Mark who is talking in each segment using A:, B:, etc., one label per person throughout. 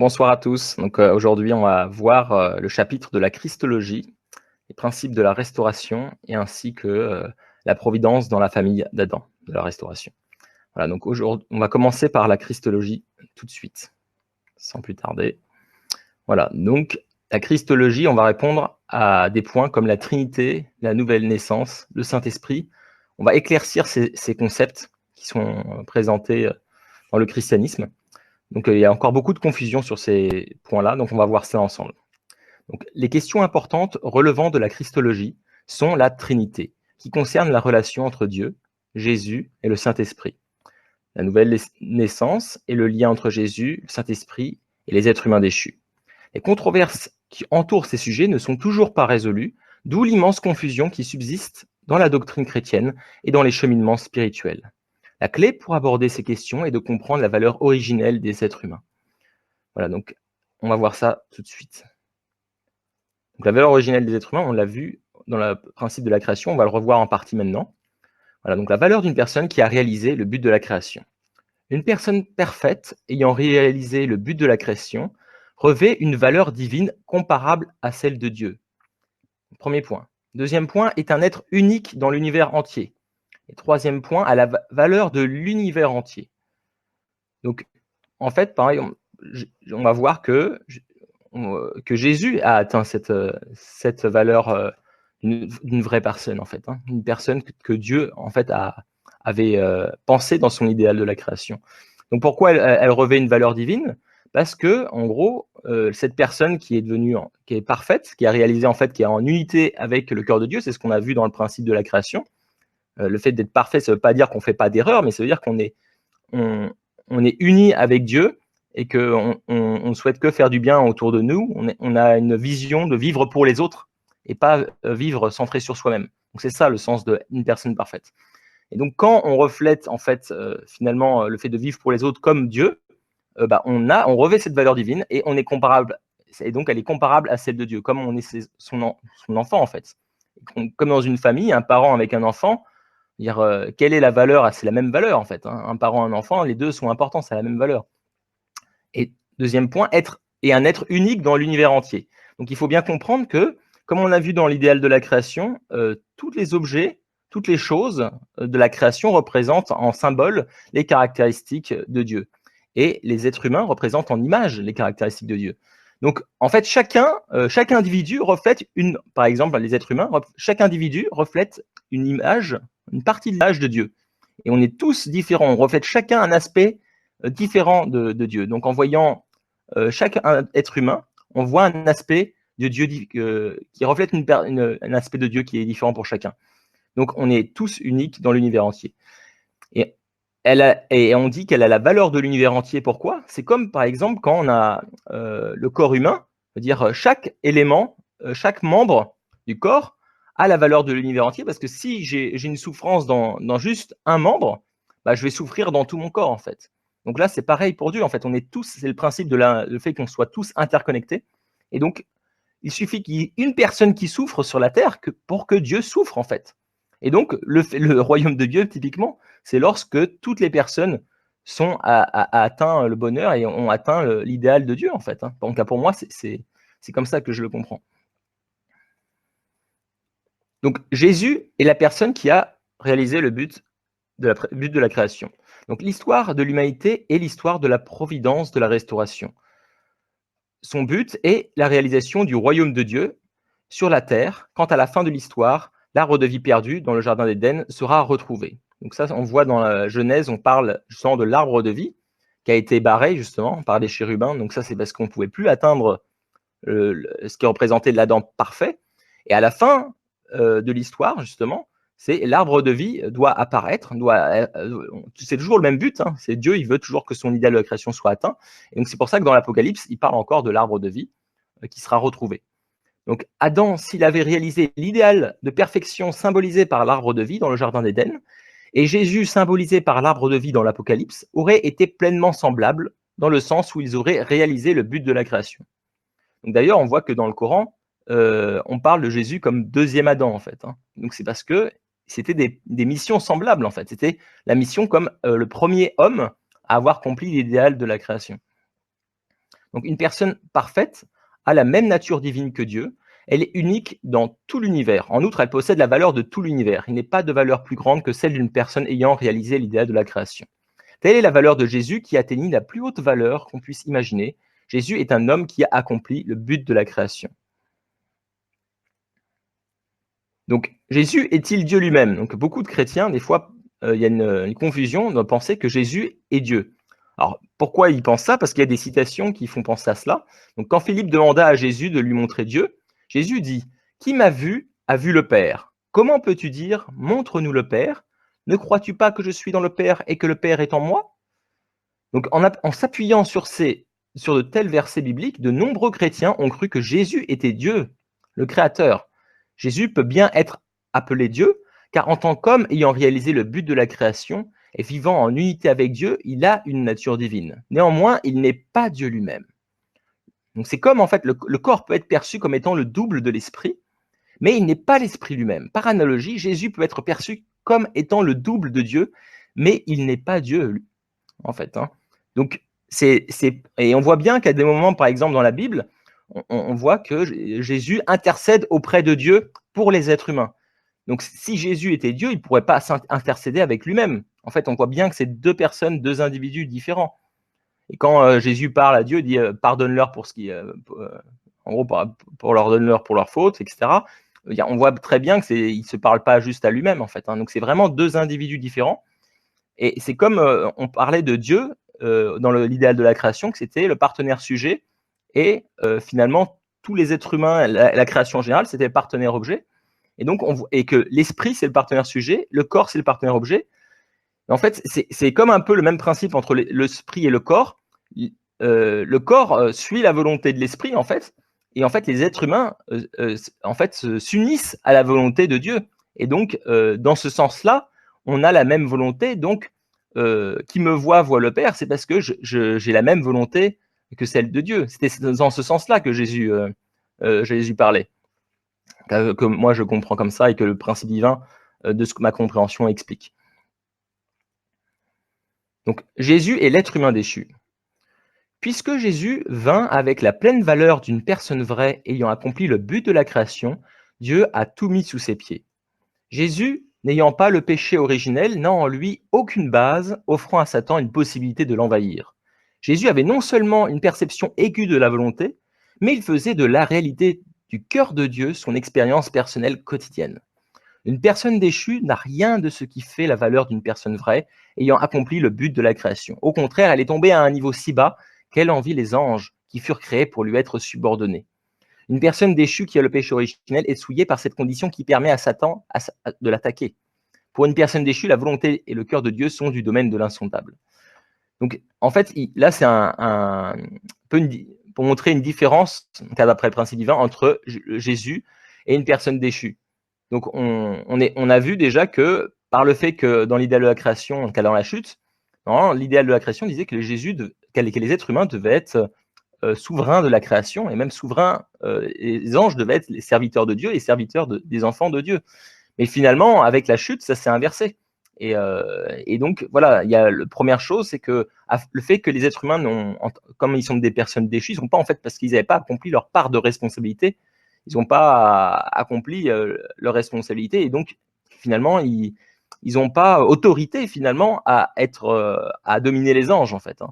A: Bonsoir à tous. Aujourd'hui, on va voir le chapitre de la Christologie, les principes de la restauration et ainsi que la providence dans la famille d'Adam, de la restauration. Voilà, donc aujourd'hui, on va commencer par la Christologie tout de suite, sans plus tarder. Voilà, donc la Christologie, on va répondre à des points comme la Trinité, la nouvelle naissance, le Saint-Esprit. On va éclaircir ces concepts qui sont présentés dans le christianisme. Donc, il y a encore beaucoup de confusion sur ces points-là, donc on va voir ça ensemble. Donc, les questions importantes relevant de la Christologie sont la Trinité, qui concerne la relation entre Dieu, Jésus et le Saint-Esprit. La nouvelle naissance et le lien entre Jésus, le Saint-Esprit et les êtres humains déchus. Les controverses qui entourent ces sujets ne sont toujours pas résolues, d'où l'immense confusion qui subsiste dans la doctrine chrétienne et dans les cheminements spirituels. La clé pour aborder ces questions est de comprendre la valeur originelle des êtres humains. Voilà, donc on va voir ça tout de suite. Donc la valeur originelle des êtres humains, on l'a vu dans le principe de la création, on va le revoir en partie maintenant. Voilà, donc la valeur d'une personne qui a réalisé le but de la création. Une personne parfaite ayant réalisé le but de la création revêt une valeur divine comparable à celle de Dieu. Premier point. Deuxième point, est un être unique dans l'univers entier. Et troisième point, a la valeur de l'univers entier. Donc, en fait, pareil, on va voir que Jésus a atteint cette valeur d'une vraie personne, en fait. Une personne que Dieu, en fait, avait pensé dans son idéal de la création. Donc, pourquoi elle revêt une valeur divine? Parce que, en gros, cette personne qui est parfaite, qui a réalisé, en fait, qui est en unité avec le cœur de Dieu, c'est ce qu'on a vu dans le principe de la création. Le fait d'être parfait, ça ne veut pas dire qu'on ne fait pas d'erreur, mais ça veut dire qu'on est unis avec Dieu et qu'on ne souhaite que faire du bien autour de nous. On a une vision de vivre pour les autres et pas vivre centré sur soi-même. Donc c'est ça le sens d'une personne parfaite. Et donc quand on reflète en fait finalement le fait de vivre pour les autres comme Dieu, on revêt cette valeur divine et on est comparable. Et donc elle est comparable à celle de Dieu, comme on est son enfant en fait. Comme dans une famille, un parent avec un enfant, dire quelle est la valeur? C'est la même valeur en fait. Un parent, un enfant, les deux sont importants, c'est la même valeur. Et deuxième point, être un être unique dans l'univers entier. Donc il faut bien comprendre que, comme on a vu dans l'idéal de la création, tous les objets, toutes les choses de la création représentent en symbole les caractéristiques de Dieu. Et les êtres humains représentent en image les caractéristiques de Dieu. Donc, en fait, chaque individu reflète par exemple, les êtres humains, chaque individu reflète une image, une partie de l'image de Dieu. Et on est tous différents, on reflète chacun un aspect différent de Dieu. Donc, en voyant chaque être humain, on voit un aspect de Dieu qui reflète un aspect de Dieu qui est différent pour chacun. Donc, on est tous uniques dans l'univers entier. Et on dit qu'elle a la valeur de l'univers entier. Pourquoi? C'est comme, par exemple, quand on a le corps humain, c'est-à-dire chaque élément, chaque membre du corps a la valeur de l'univers entier, parce que si j'ai une souffrance dans juste un membre, je vais souffrir dans tout mon corps, en fait. Donc là, c'est pareil pour Dieu, en fait. On est tous, c'est le principe le fait qu'on soit tous interconnectés. Et donc, il suffit qu'il y ait une personne qui souffre sur la terre pour que Dieu souffre, en fait. Et donc, le royaume de Dieu, typiquement, c'est lorsque toutes les personnes sont atteint le bonheur et ont atteint l'idéal de Dieu, en fait. Donc, pour moi, c'est comme ça que je le comprends. Donc, Jésus est la personne qui a réalisé le but de la création. Donc, l'histoire de l'humanité est l'histoire de la providence de la restauration. Son but est la réalisation du royaume de Dieu sur la terre, quand à la fin de l'histoire, l'arbre de vie perdu dans le jardin d'Éden sera retrouvé. Donc ça, on voit dans la Genèse, on parle justement de l'arbre de vie qui a été barré justement par des chérubins. Donc ça, c'est parce qu'on ne pouvait plus atteindre ce qui représentait l'Adam parfait. Et à la fin de l'histoire, justement, c'est l'arbre de vie doit apparaître, c'est toujours le même but, c'est Dieu, il veut toujours que son idéal de la création soit atteint. Et donc c'est pour ça que dans l'Apocalypse, il parle encore de l'arbre de vie qui sera retrouvé. Donc Adam, s'il avait réalisé l'idéal de perfection symbolisé par l'arbre de vie dans le jardin d'Éden, et Jésus symbolisé par l'arbre de vie dans l'Apocalypse, aurait été pleinement semblables dans le sens où ils auraient réalisé le but de la création. Donc d'ailleurs, on voit que dans le Coran, on parle de Jésus comme deuxième Adam, en fait. Donc c'est parce que c'était des missions semblables, en fait. C'était la mission comme le premier homme à avoir accompli l'idéal de la création. Donc une personne parfaite a la même nature divine que Dieu. Elle est unique dans tout l'univers. En outre, elle possède la valeur de tout l'univers. Il n'est pas de valeur plus grande que celle d'une personne ayant réalisé l'idéal de la création. Telle est la valeur de Jésus qui atteignit la plus haute valeur qu'on puisse imaginer. Jésus est un homme qui a accompli le but de la création. Donc, Jésus est-il Dieu lui-même? Donc, beaucoup de chrétiens, des fois, il y a une confusion de penser que Jésus est Dieu. Alors, pourquoi ils pensent ça? Parce qu'il y a des citations qui font penser à cela. Donc, quand Philippe demanda à Jésus de lui montrer Dieu, Jésus dit: Qui m'a vu a vu le Père. Comment peux-tu dire: Montre-nous le Père? Ne crois-tu pas que je suis dans le Père et que le Père est en moi? Donc, en s'appuyant sur de tels versets bibliques, de nombreux chrétiens ont cru que Jésus était Dieu, le Créateur. Jésus peut bien être appelé Dieu, car en tant qu'homme ayant réalisé le but de la création et vivant en unité avec Dieu, il a une nature divine. Néanmoins, il n'est pas Dieu lui-même. Donc c'est comme en fait le corps peut être perçu comme étant le double de l'esprit, mais il n'est pas l'esprit lui-même. Par analogie, Jésus peut être perçu comme étant le double de Dieu, mais il n'est pas Dieu, en fait. Donc, et on voit bien qu'à des moments, par exemple dans la Bible, on voit que Jésus intercède auprès de Dieu pour les êtres humains. Donc, si Jésus était Dieu, il ne pourrait pas intercéder avec lui-même. En fait, on voit bien que c'est deux personnes, deux individus différents. Et quand Jésus parle à Dieu, il dit pardonne-leur pour ce qui, en gros, pour leur donne-leur pour leurs fautes, etc. On voit très bien qu'il ne se parle pas juste à lui-même, en fait. Donc, c'est vraiment deux individus différents. Et c'est comme on parlait de Dieu dans l'idéal de la création, que c'était le partenaire sujet, et finalement, tous les êtres humains, la création en général, c'était le partenaire objet. Et donc, et que l'esprit, c'est le partenaire sujet, le corps, c'est le partenaire objet. Et en fait, c'est comme un peu le même principe entre l'esprit et le corps. Le corps suit la volonté de l'esprit, en fait, et en fait, les êtres humains, en fait, s'unissent à la volonté de Dieu. Et donc, dans ce sens-là, on a la même volonté. Donc, qui me voit le Père, c'est parce que j'ai la même volonté que celle de Dieu. C'était dans ce sens-là que Jésus parlait. Que moi, je comprends comme ça et que le principe divin de ce que ma compréhension explique. Donc, Jésus est l'être humain déchu. Puisque Jésus vint avec la pleine valeur d'une personne vraie ayant accompli le but de la création, Dieu a tout mis sous ses pieds. Jésus, n'ayant pas le péché originel, n'a en lui aucune base, offrant à Satan une possibilité de l'envahir. Jésus avait non seulement une perception aiguë de la volonté, mais il faisait de la réalité du cœur de Dieu son expérience personnelle quotidienne. Une personne déchue n'a rien de ce qui fait la valeur d'une personne vraie, ayant accompli le but de la création. Au contraire, elle est tombée à un niveau si bas qu'elle envie les anges qui furent créés pour lui être subordonnés. Une personne déchue qui a le péché originel est souillée par cette condition qui permet à Satan de l'attaquer. Pour une personne déchue, la volonté et le cœur de Dieu sont du domaine de l'insondable. Donc, en fait, là, c'est pour montrer une différence, d'après le principe divin, entre Jésus et une personne déchue. Donc, on a vu déjà que par le fait que dans l'idéal de la création, dans la chute, l'idéal de la création disait que les êtres humains devaient être souverains de la création, et même souverains, les anges devaient être les serviteurs de Dieu et serviteurs des enfants de Dieu. Mais finalement, avec la chute, ça s'est inversé. Et donc, voilà, il y a la première chose, c'est que le fait que les êtres humains, comme ils sont des personnes déchues, ils n'ont pas, en fait, parce qu'ils n'avaient pas accompli leur part de responsabilité, ils n'ont pas accompli leur responsabilité, et donc, finalement, ils n'ont pas autorité, finalement, à dominer les anges, en fait.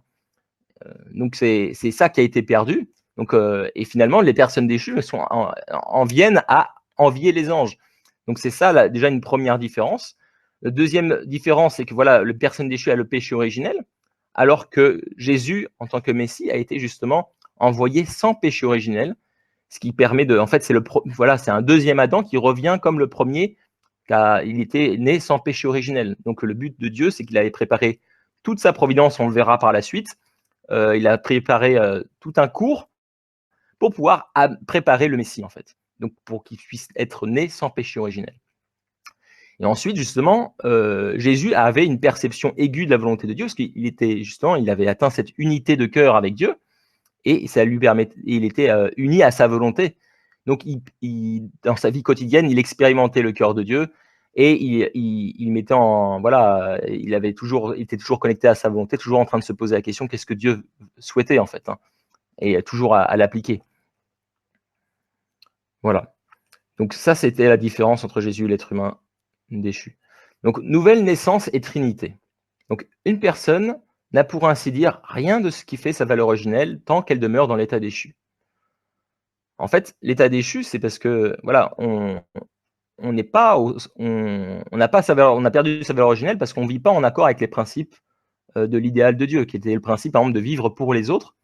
A: Donc, c'est ça qui a été perdu. Donc, et finalement, les personnes déchues en viennent à envier les anges. Donc, c'est ça, là, déjà, une première différence. La deuxième différence, c'est que voilà, le personne déchue a le péché originel, alors que Jésus, en tant que Messie, a été justement envoyé sans péché originel, ce qui permet de, en fait, c'est un deuxième Adam qui revient comme le premier, car il était né sans péché originel. Donc le but de Dieu, c'est qu'il avait préparé toute sa providence, on le verra par la suite. Il a préparé tout un cours pour pouvoir préparer le Messie, en fait. Donc pour qu'il puisse être né sans péché originel. Et ensuite, justement, Jésus avait une perception aiguë de la volonté de Dieu, parce il avait atteint cette unité de cœur avec Dieu, et ça lui permettait, il était uni à sa volonté. Donc, dans sa vie quotidienne, il expérimentait le cœur de Dieu, et il mettait il était toujours connecté à sa volonté, toujours en train de se poser la question, qu'est-ce que Dieu souhaitait, en fait. et toujours à l'appliquer. Voilà. Donc ça, c'était la différence entre Jésus et l'être humain déchu. Donc nouvelle naissance et Trinité. Donc une personne n'a pour ainsi dire rien de ce qui fait sa valeur originelle tant qu'elle demeure dans l'état déchu. En fait, l'état déchu, c'est parce que voilà, on n'est pas on n'a pas sa valeur, on a perdu sa valeur originelle parce qu'on ne vit pas en accord avec les principes de l'idéal de Dieu, qui était le principe par exemple de vivre pour les autres.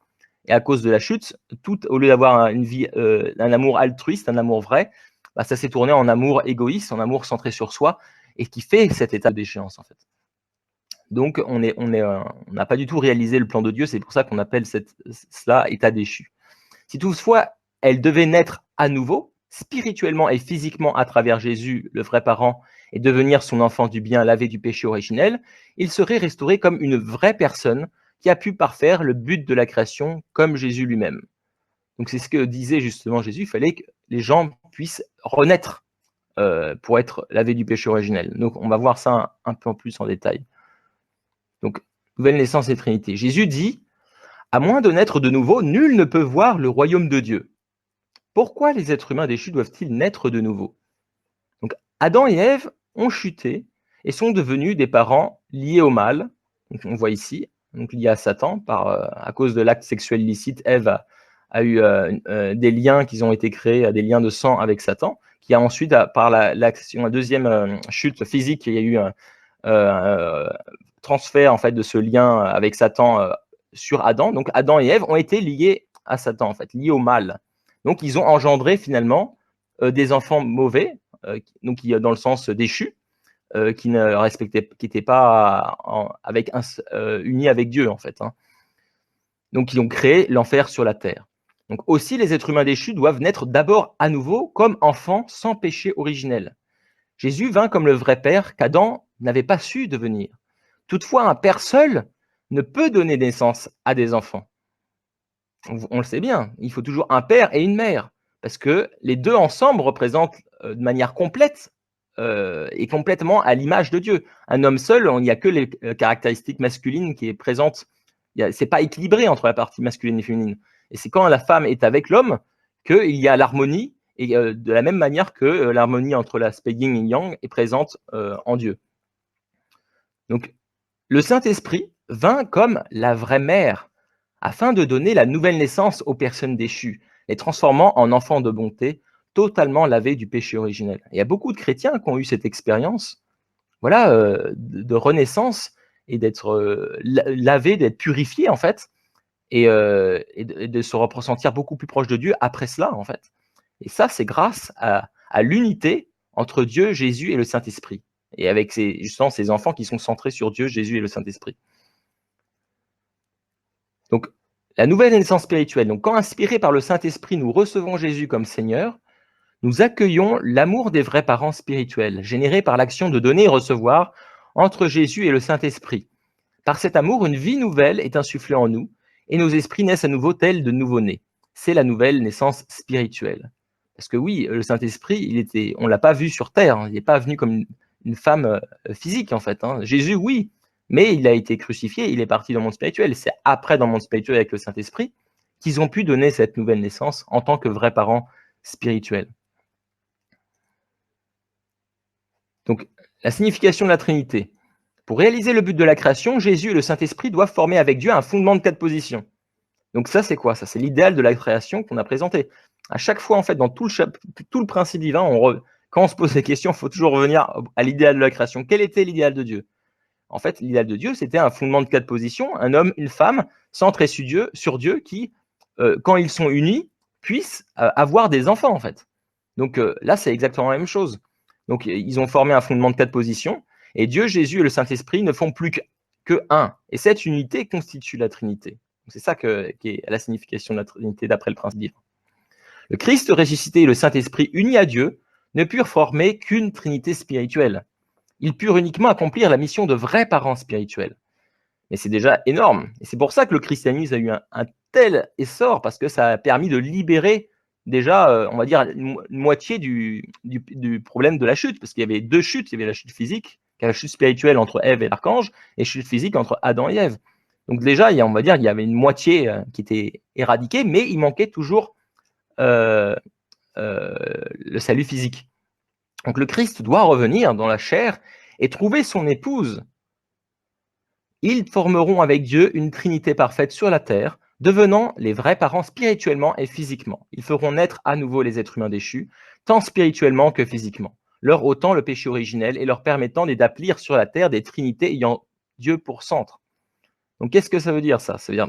A: Et à cause de la chute, tout au lieu d'avoir une vie, un amour altruiste, un amour vrai, bah, ça s'est tourné en amour égoïste, en amour centré sur soi, et qui fait cet état de déchéance en fait. Donc on n'a pas du tout réalisé le plan de Dieu, c'est pour ça qu'on appelle cela état déchu. Si toutefois elle devait naître à nouveau, spirituellement et physiquement à travers Jésus, le vrai parent, et devenir son enfant du bien lavé du péché originel, il serait restauré comme une vraie personne qui a pu parfaire le but de la création comme Jésus lui-même. Donc c'est ce que disait justement Jésus, il fallait que les gens puissent renaître pour être lavés du péché originel. Donc on va voir ça un peu plus en détail. Donc, nouvelle naissance et Trinité. Jésus dit, à moins de naître de nouveau, nul ne peut voir le royaume de Dieu. Pourquoi les êtres humains déchus doivent-ils naître de nouveau? Donc, Adam et Ève ont chuté et sont devenus des parents liés au mal. Donc, on voit ici, donc liés à Satan, à cause de l'acte sexuel illicite, Ève a eu des liens qui ont été créés, des liens de sang avec Satan, qui a ensuite, par la deuxième chute physique, il y a eu transfert en fait de ce lien avec Satan sur Adam. Donc Adam et Ève ont été liés à Satan, en fait, liés au mal. Donc ils ont engendré finalement des enfants mauvais, donc dans le sens déchus, qui ne respectaient, qui n'étaient pas unis avec Dieu en fait. Hein. Donc ils ont créé l'enfer sur la terre. Donc aussi les êtres humains déchus doivent naître d'abord à nouveau comme enfants sans péché originel. Jésus vint comme le vrai Père qu'Adam n'avait pas su devenir. Toutefois, un père seul ne peut donner naissance à des enfants. On le sait bien, il faut toujours un père et une mère, parce que les deux ensemble représentent de manière complète et complètement à l'image de Dieu. Un homme seul, il n'y a que les caractéristiques masculines qui est présentes. C'est pas équilibré entre la partie masculine et féminine. Et c'est quand la femme est avec l'homme qu'il y a l'harmonie, et de la même manière que l'harmonie entre l'aspect yin et yang est présente en Dieu. Donc, le Saint-Esprit vint comme la vraie mère, afin de donner la nouvelle naissance aux personnes déchues, les transformant en enfants de bonté, totalement lavés du péché originel. Il y a beaucoup de chrétiens qui ont eu cette expérience, voilà, de renaissance et d'être lavés, d'être purifiés en fait, et de se ressentir beaucoup plus proche de Dieu après cela en fait. Et ça, c'est grâce à l'unité entre Dieu, Jésus et le Saint-Esprit. Et avec justement ces enfants qui sont centrés sur Dieu, Jésus et le Saint-Esprit. Donc, la nouvelle naissance spirituelle. Donc, quand inspirés par le Saint-Esprit, nous recevons Jésus comme Seigneur, nous accueillons l'amour des vrais parents spirituels, généré par l'action de donner et recevoir entre Jésus et le Saint-Esprit. Par cet amour, une vie nouvelle est insufflée en nous, et nos esprits naissent à nouveau tels de nouveau-nés. C'est la nouvelle naissance spirituelle. Parce que oui, le Saint-Esprit, on ne l'a pas vu sur terre, hein, il n'est pas venu comme une femme physique en fait. Hein. Jésus, oui, mais il a été crucifié, il est parti dans le monde spirituel. C'est après dans le monde spirituel avec le Saint-Esprit qu'ils ont pu donner cette nouvelle naissance en tant que vrais parents spirituels. Donc, la signification de la Trinité. Pour réaliser le but de la création, Jésus et le Saint-Esprit doivent former avec Dieu un fondement de 4 positions. Donc ça, c'est quoi? Ça, c'est l'idéal de la création qu'on a présenté. À chaque fois, en fait, dans tout le principe divin, quand on se pose des questions, il faut toujours revenir à l'idéal de la création. Quel était l'idéal de Dieu? En fait, l'idéal de Dieu, c'était un fondement de 4 positions, un homme, une femme, centrés sur Dieu, qui, quand ils sont unis, puissent avoir des enfants, en fait. Donc là, c'est exactement la même chose. Donc ils ont formé un fondement de 4 positions, et Dieu, Jésus et le Saint-Esprit ne font plus que un. Et cette unité constitue la Trinité. C'est ça qui est la signification de la Trinité d'après le principe divin. Le Christ ressuscité et le Saint-Esprit unis à Dieu ne purent former qu'une Trinité spirituelle. Ils purent uniquement accomplir la mission de vrais parents spirituels. Mais c'est déjà énorme. Et c'est pour ça que le christianisme a eu un tel essor, parce que ça a permis de libérer déjà, on va dire, une moitié du problème de la chute. Parce qu'il y avait 2 chutes. Il y avait la chute physique, la chute spirituelle entre Ève et l'archange, et la chute physique entre Adam et Ève. Donc déjà, on va dire qu'il y avait une moitié qui était éradiquée, mais il manquait toujours le salut physique. Donc le Christ doit revenir dans la chair et trouver son épouse. Ils formeront avec Dieu une trinité parfaite sur la terre, devenant les vrais parents spirituellement et physiquement. Ils feront naître à nouveau les êtres humains déchus, tant spirituellement que physiquement, leur ôtant le péché originel et leur permettant d'établir sur la terre des trinités ayant Dieu pour centre. Donc qu'est-ce que ça veut dire ça? Ça veut dire,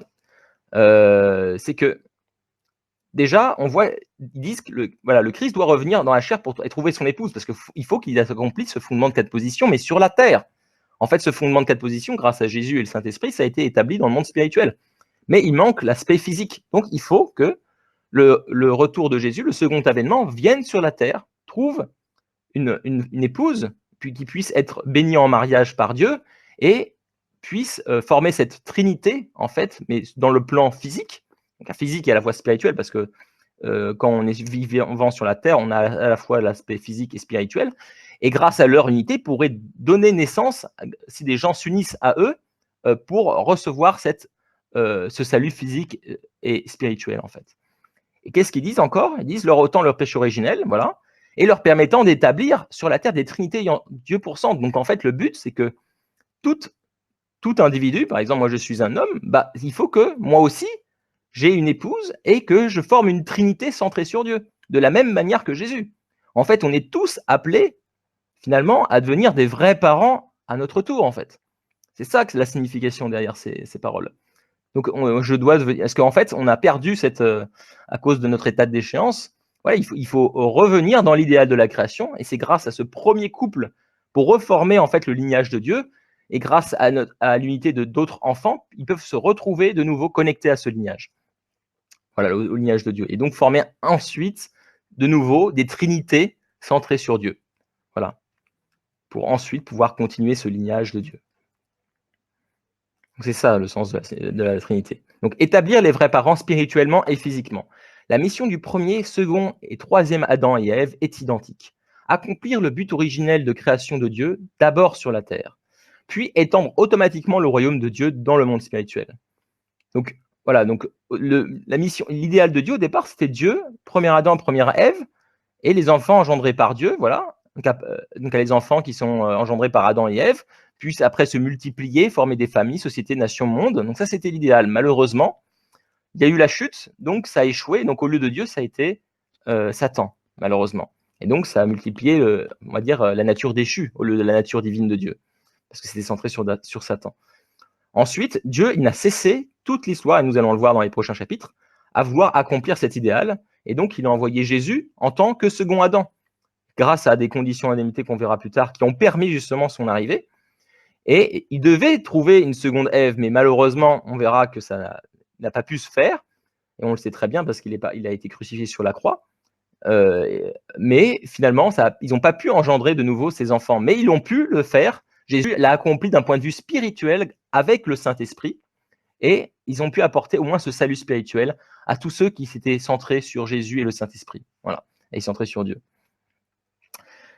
A: c'est que déjà, on voit, ils disent que le Christ doit revenir dans la chair pour trouver son épouse, parce qu'il faut qu'il accomplisse ce fondement de 4 positions, mais sur la terre. En fait, ce fondement de 4 positions, grâce à Jésus et le Saint-Esprit, ça a été établi dans le monde spirituel. Mais il manque l'aspect physique. Donc, il faut que le retour de Jésus, le second avènement, vienne sur la terre, trouve une épouse, puis qui puisse être bénie en mariage par Dieu et puisse former cette trinité, en fait, mais dans le plan physique, donc la physique et à la fois spirituelle, parce que quand on est vivant sur la terre, on a à la fois l'aspect physique et spirituel, et grâce à leur unité, pourrait donner naissance, si des gens s'unissent à eux, pour recevoir ce salut physique et spirituel, en fait. Et qu'est-ce qu'ils disent encore? Ils disent leur ôtant leur péché originel, voilà, et leur permettant d'établir sur la terre des trinités ayant Dieu pour centre. Donc en fait, le but, c'est que tout individu, par exemple, moi je suis un homme, il faut que moi aussi, j'ai une épouse et que je forme une trinité centrée sur Dieu, de la même manière que Jésus. En fait, on est tous appelés, finalement, à devenir des vrais parents à notre tour, en fait. C'est ça que c'est la signification derrière ces paroles. Donc, je dois devenir. Parce qu'en fait, on a perdu à cause de notre état de déchéance. Voilà, il faut revenir dans l'idéal de la création, et c'est grâce à ce premier couple pour reformer en fait le lignage de Dieu, et grâce à l'unité de d'autres enfants, ils peuvent se retrouver de nouveau connectés à ce lignage. Voilà, au lignage de Dieu, et donc former ensuite de nouveau des trinités centrées sur Dieu. Voilà, pour ensuite pouvoir continuer ce lignage de Dieu. C'est ça le sens de la Trinité. Donc établir les vrais parents spirituellement et physiquement. La mission du premier, second et troisième Adam et Ève est identique. Accomplir le but originel de création de Dieu, d'abord sur la terre, puis étendre automatiquement le royaume de Dieu dans le monde spirituel. Donc voilà, donc la mission, l'idéal de Dieu au départ, c'était Dieu, premier Adam, première Ève, et les enfants engendrés par Dieu, voilà. Donc les enfants qui sont engendrés par Adam et Ève, puissent après se multiplier, former des familles, sociétés, nations, mondes. Donc ça, c'était l'idéal. Malheureusement, il y a eu la chute, donc ça a échoué. Donc au lieu de Dieu, ça a été Satan, malheureusement. Et donc ça a multiplié, on va dire, la nature déchue au lieu de la nature divine de Dieu, parce que c'était centré sur Satan. Ensuite, Dieu, il n'a cessé toute l'histoire, et nous allons le voir dans les prochains chapitres, à vouloir accomplir cet idéal. Et donc, il a envoyé Jésus en tant que second Adam, grâce à des conditions indemnités qu'on verra plus tard, qui ont permis justement son arrivée. Et il devait trouver une seconde Ève, mais malheureusement, on verra que ça n'a pas pu se faire. Et on le sait très bien parce qu'il a été crucifié sur la croix. Mais finalement, ils n'ont pas pu engendrer de nouveau ces enfants. Mais ils ont pu le faire. Jésus l'a accompli d'un point de vue spirituel avec le Saint-Esprit. Et ils ont pu apporter au moins ce salut spirituel à tous ceux qui s'étaient centrés sur Jésus et le Saint-Esprit. Voilà. Et centrés sur Dieu.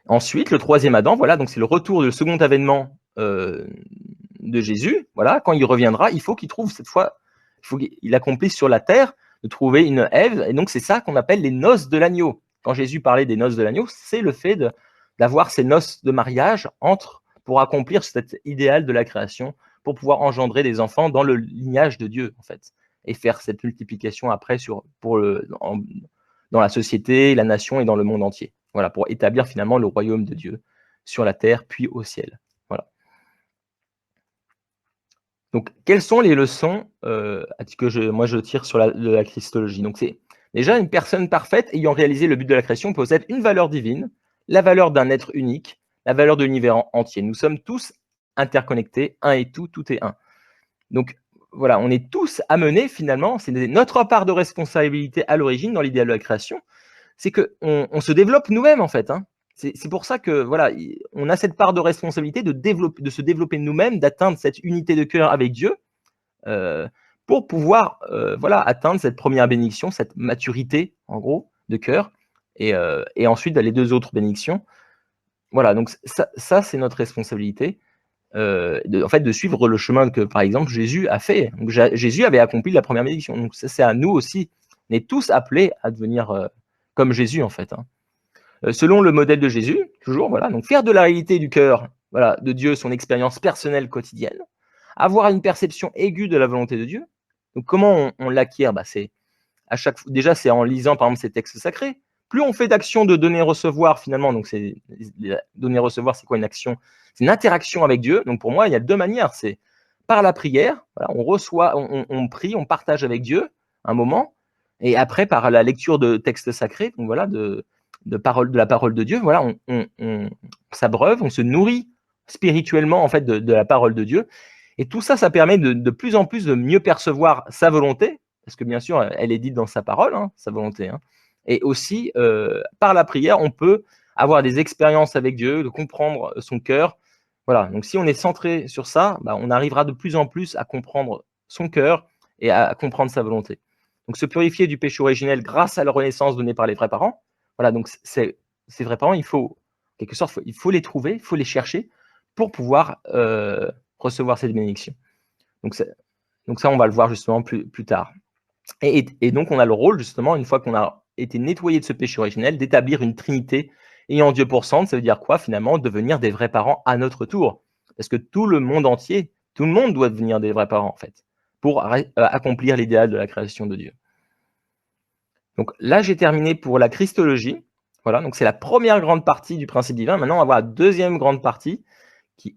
A: Ensuite, le troisième Adam, voilà, donc c'est le retour du second avènement de Jésus. Voilà, quand il reviendra, il faut qu'il trouve cette fois, il faut qu'il accomplisse sur la terre de trouver une Ève. Et donc, c'est ça qu'on appelle les noces de l'agneau. Quand Jésus parlait des noces de l'agneau, c'est le fait d'avoir ces noces de mariage pour accomplir cet idéal de la création, pour pouvoir engendrer des enfants dans le lignage de Dieu, en fait, et faire cette multiplication après dans la société, la nation et dans le monde entier. Voilà, pour établir finalement le royaume de Dieu sur la terre, puis au ciel. Voilà. Donc, quelles sont les leçons que moi je tire de la Christologie? Donc, c'est déjà une personne parfaite ayant réalisé le but de la création possède une valeur divine, la valeur d'un être unique, la valeur de l'univers entier. Nous sommes tous interconnectés, un et tout est un. Donc, voilà, on est tous amenés finalement, c'est notre part de responsabilité à l'origine dans l'idéal de la création, c'est qu'on se développe nous-mêmes en fait. Hein. C'est pour ça que voilà, on a cette part de responsabilité de se développer nous-mêmes, d'atteindre cette unité de cœur avec Dieu, pour pouvoir voilà, atteindre cette première bénédiction, cette maturité en gros de cœur, et ensuite les deux autres bénédictions. Voilà, donc ça c'est notre responsabilité. en fait, de suivre le chemin que, par exemple, Jésus a fait. Donc, Jésus avait accompli la première bénédiction. Donc, ça, c'est à nous aussi. On est tous appelés à devenir comme Jésus, en fait. Hein. Selon le modèle de Jésus, toujours, voilà. Donc, faire de la réalité du cœur, voilà, de Dieu, son expérience personnelle quotidienne. Avoir une perception aiguë de la volonté de Dieu. Donc, comment on l'acquiert? C'est à chaque fois. Déjà, c'est en lisant, par exemple, ces textes sacrés. Plus on fait d'actions de donner-recevoir, finalement, donc c'est donner-recevoir, c'est quoi une action? C'est une interaction avec Dieu. Donc pour moi, il y a deux manières. C'est par la prière, voilà, on reçoit, on prie, on partage avec Dieu un moment, et après par la lecture de textes sacrés, donc voilà, de la parole de Dieu, voilà, on s'abreuve, on se nourrit spirituellement en fait de la parole de Dieu. Et tout ça, ça permet de plus en plus de mieux percevoir sa volonté, parce que bien sûr, elle est dite dans sa parole, hein, sa volonté. Hein. Et aussi, par la prière, on peut avoir des expériences avec Dieu, de comprendre son cœur. Voilà, donc si on est centré sur ça, on arrivera de plus en plus à comprendre son cœur et à comprendre sa volonté. Donc se purifier du péché originel grâce à la renaissance donnée par les vrais parents. Voilà, donc ces vrais parents, il faut, en quelque sorte, il faut les trouver, il faut les chercher pour pouvoir recevoir cette bénédiction. Donc ça, on va le voir justement plus tard. Et donc, on a le rôle, justement, une fois qu'on a été nettoyé de ce péché originel, d'établir une trinité ayant Dieu pour centre. Ça veut dire quoi, finalement? Devenir des vrais parents à notre tour. Parce que tout le monde entier, tout le monde doit devenir des vrais parents, en fait, pour accomplir l'idéal de la création de Dieu. Donc là, j'ai terminé pour la Christologie. Voilà, donc c'est la première grande partie du principe divin. Maintenant, on va voir la deuxième grande partie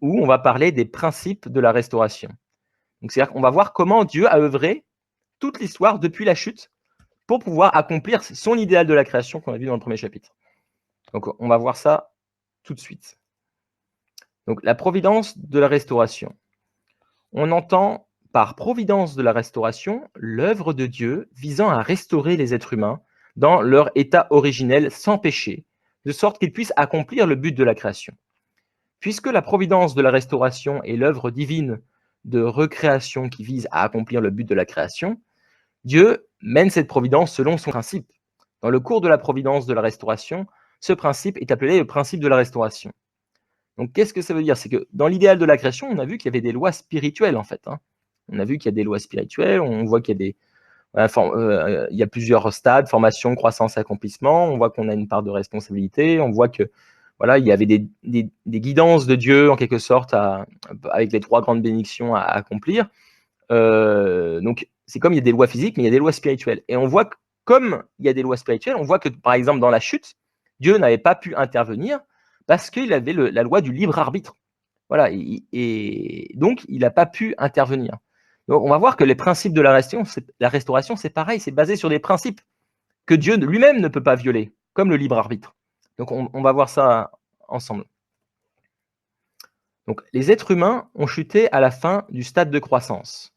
A: où on va parler des principes de la restauration. Donc c'est-à-dire qu'on va voir comment Dieu a œuvré toute l'histoire depuis la chute pour pouvoir accomplir son idéal de la création qu'on a vu dans le premier chapitre. Donc on va voir ça tout de suite. Donc la providence de la restauration. On entend par providence de la restauration l'œuvre de Dieu visant à restaurer les êtres humains dans leur état originel sans péché, de sorte qu'ils puissent accomplir le but de la création. Puisque la providence de la restauration est l'œuvre divine de recréation qui vise à accomplir le but de la création, Dieu mène cette providence selon son principe. Dans le cours de la providence de la restauration, ce principe est appelé le principe de la restauration. Donc, qu'est-ce que ça veut dire? C'est que dans l'idéal de la création, on a vu qu'il y avait des lois spirituelles, en fait. Hein. On a vu qu'il y a des lois spirituelles, on voit qu'il y a il y a plusieurs stades, formation, croissance, accomplissement. On voit qu'on a une part de responsabilité. On voit que voilà, il y avait des guidances de Dieu, en quelque sorte, avec les 3 grandes bénédictions à accomplir. Donc, c'est comme il y a des lois physiques, mais il y a des lois spirituelles. Et on voit que, comme il y a des lois spirituelles, on voit que, par exemple, dans la chute, Dieu n'avait pas pu intervenir parce qu'il avait la loi du libre arbitre. Voilà, et donc, il n'a pas pu intervenir. Donc, on va voir que les principes de la restauration, c'est pareil, c'est basé sur des principes que Dieu lui-même ne peut pas violer, comme le libre arbitre. Donc, on va voir ça ensemble. Donc, les êtres humains ont chuté à la fin du stade de croissance.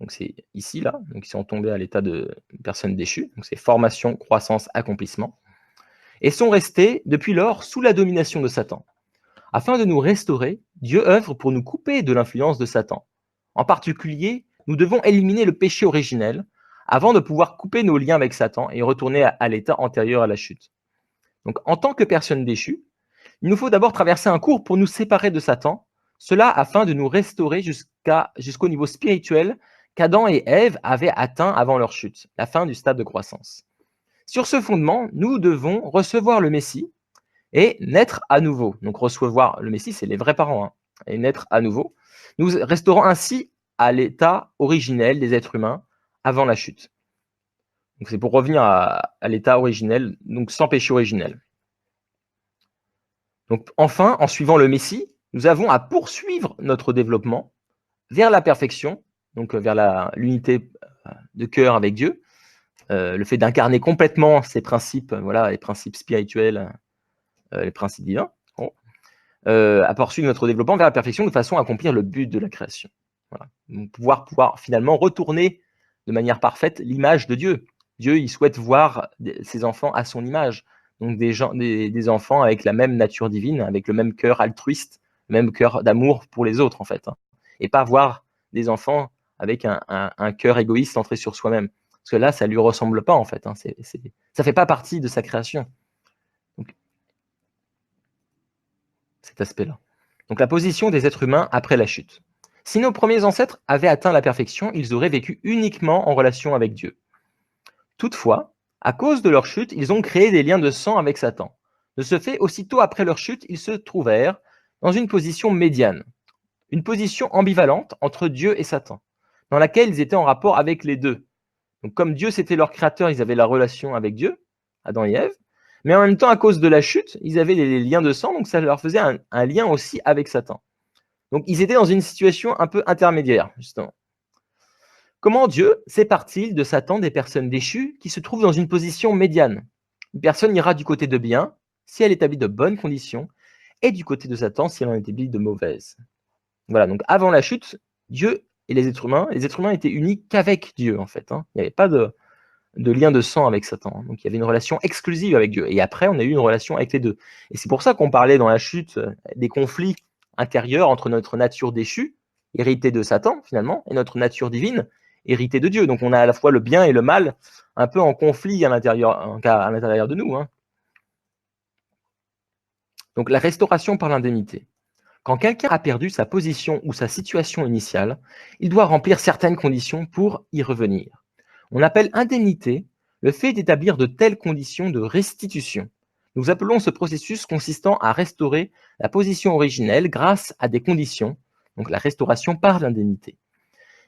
A: Donc c'est ici, là, donc ils sont tombés à l'état de personnes déchues, donc c'est formation, croissance, accomplissement, et sont restés depuis lors sous la domination de Satan. Afin de nous restaurer, Dieu œuvre pour nous couper de l'influence de Satan. En particulier, nous devons éliminer le péché originel avant de pouvoir couper nos liens avec Satan et retourner à l'état antérieur à la chute. Donc en tant que personnes déchues, il nous faut d'abord traverser un cours pour nous séparer de Satan, cela afin de nous restaurer jusqu'au niveau spirituel qu'Adam et Ève avaient atteint avant leur chute, la fin du stade de croissance. Sur ce fondement, nous devons recevoir le Messie et naître à nouveau. Donc recevoir le Messie, c'est les vrais parents, hein, et naître à nouveau. Nous resterons ainsi à l'état originel des êtres humains avant la chute. Donc c'est pour revenir à l'état originel, donc sans péché originel. Donc enfin, en suivant le Messie, nous avons à poursuivre notre développement vers la perfection, donc vers l'unité de cœur avec Dieu, le fait d'incarner complètement ces principes, voilà, les principes spirituels, les principes divins, bon, à poursuivre notre développement vers la perfection de façon à accomplir le but de la création. Voilà. Donc, pouvoir finalement retourner de manière parfaite l'image de Dieu. Dieu, il souhaite voir ses enfants à son image. Donc des enfants avec la même nature divine, avec le même cœur altruiste, le même cœur d'amour pour les autres, en fait. Hein. Et pas voir des enfants avec un cœur égoïste centré sur soi-même. Parce que là, ça ne lui ressemble pas, en fait. Hein. Ça ne fait pas partie de sa création. Donc, cet aspect-là. Donc la position des êtres humains après la chute. Si nos premiers ancêtres avaient atteint la perfection, ils auraient vécu uniquement en relation avec Dieu. Toutefois, à cause de leur chute, ils ont créé des liens de sang avec Satan. De ce fait, aussitôt après leur chute, ils se trouvèrent dans une position médiane, une position ambivalente entre Dieu et Satan, dans laquelle ils étaient en rapport avec les deux. Donc comme Dieu c'était leur créateur, ils avaient la relation avec Dieu, Adam et Ève, mais en même temps, à cause de la chute, ils avaient les liens de sang, donc ça leur faisait un lien aussi avec Satan. Donc ils étaient dans une situation un peu intermédiaire, justement. Comment Dieu sépare-t-il de Satan des personnes déchues qui se trouvent dans une position médiane? Une personne ira du côté de bien si elle établit de bonnes conditions, et du côté de Satan si elle en établit de mauvaises. Voilà, donc avant la chute, Dieu et les êtres humains étaient unis qu'avec Dieu, en fait. Il n'y avait pas de lien de sang avec Satan. Donc il y avait une relation exclusive avec Dieu. Et après, on a eu une relation avec les deux. Et c'est pour ça qu'on parlait dans la chute des conflits intérieurs entre notre nature déchue, héritée de Satan finalement, et notre nature divine, héritée de Dieu. Donc on a à la fois le bien et le mal un peu en conflit à l'intérieur de nous. Donc la restauration par l'indemnité. Quand quelqu'un a perdu sa position ou sa situation initiale, il doit remplir certaines conditions pour y revenir. On appelle indemnité le fait d'établir de telles conditions de restitution. Nous appelons ce processus consistant à restaurer la position originelle grâce à des conditions, donc la restauration par l'indemnité.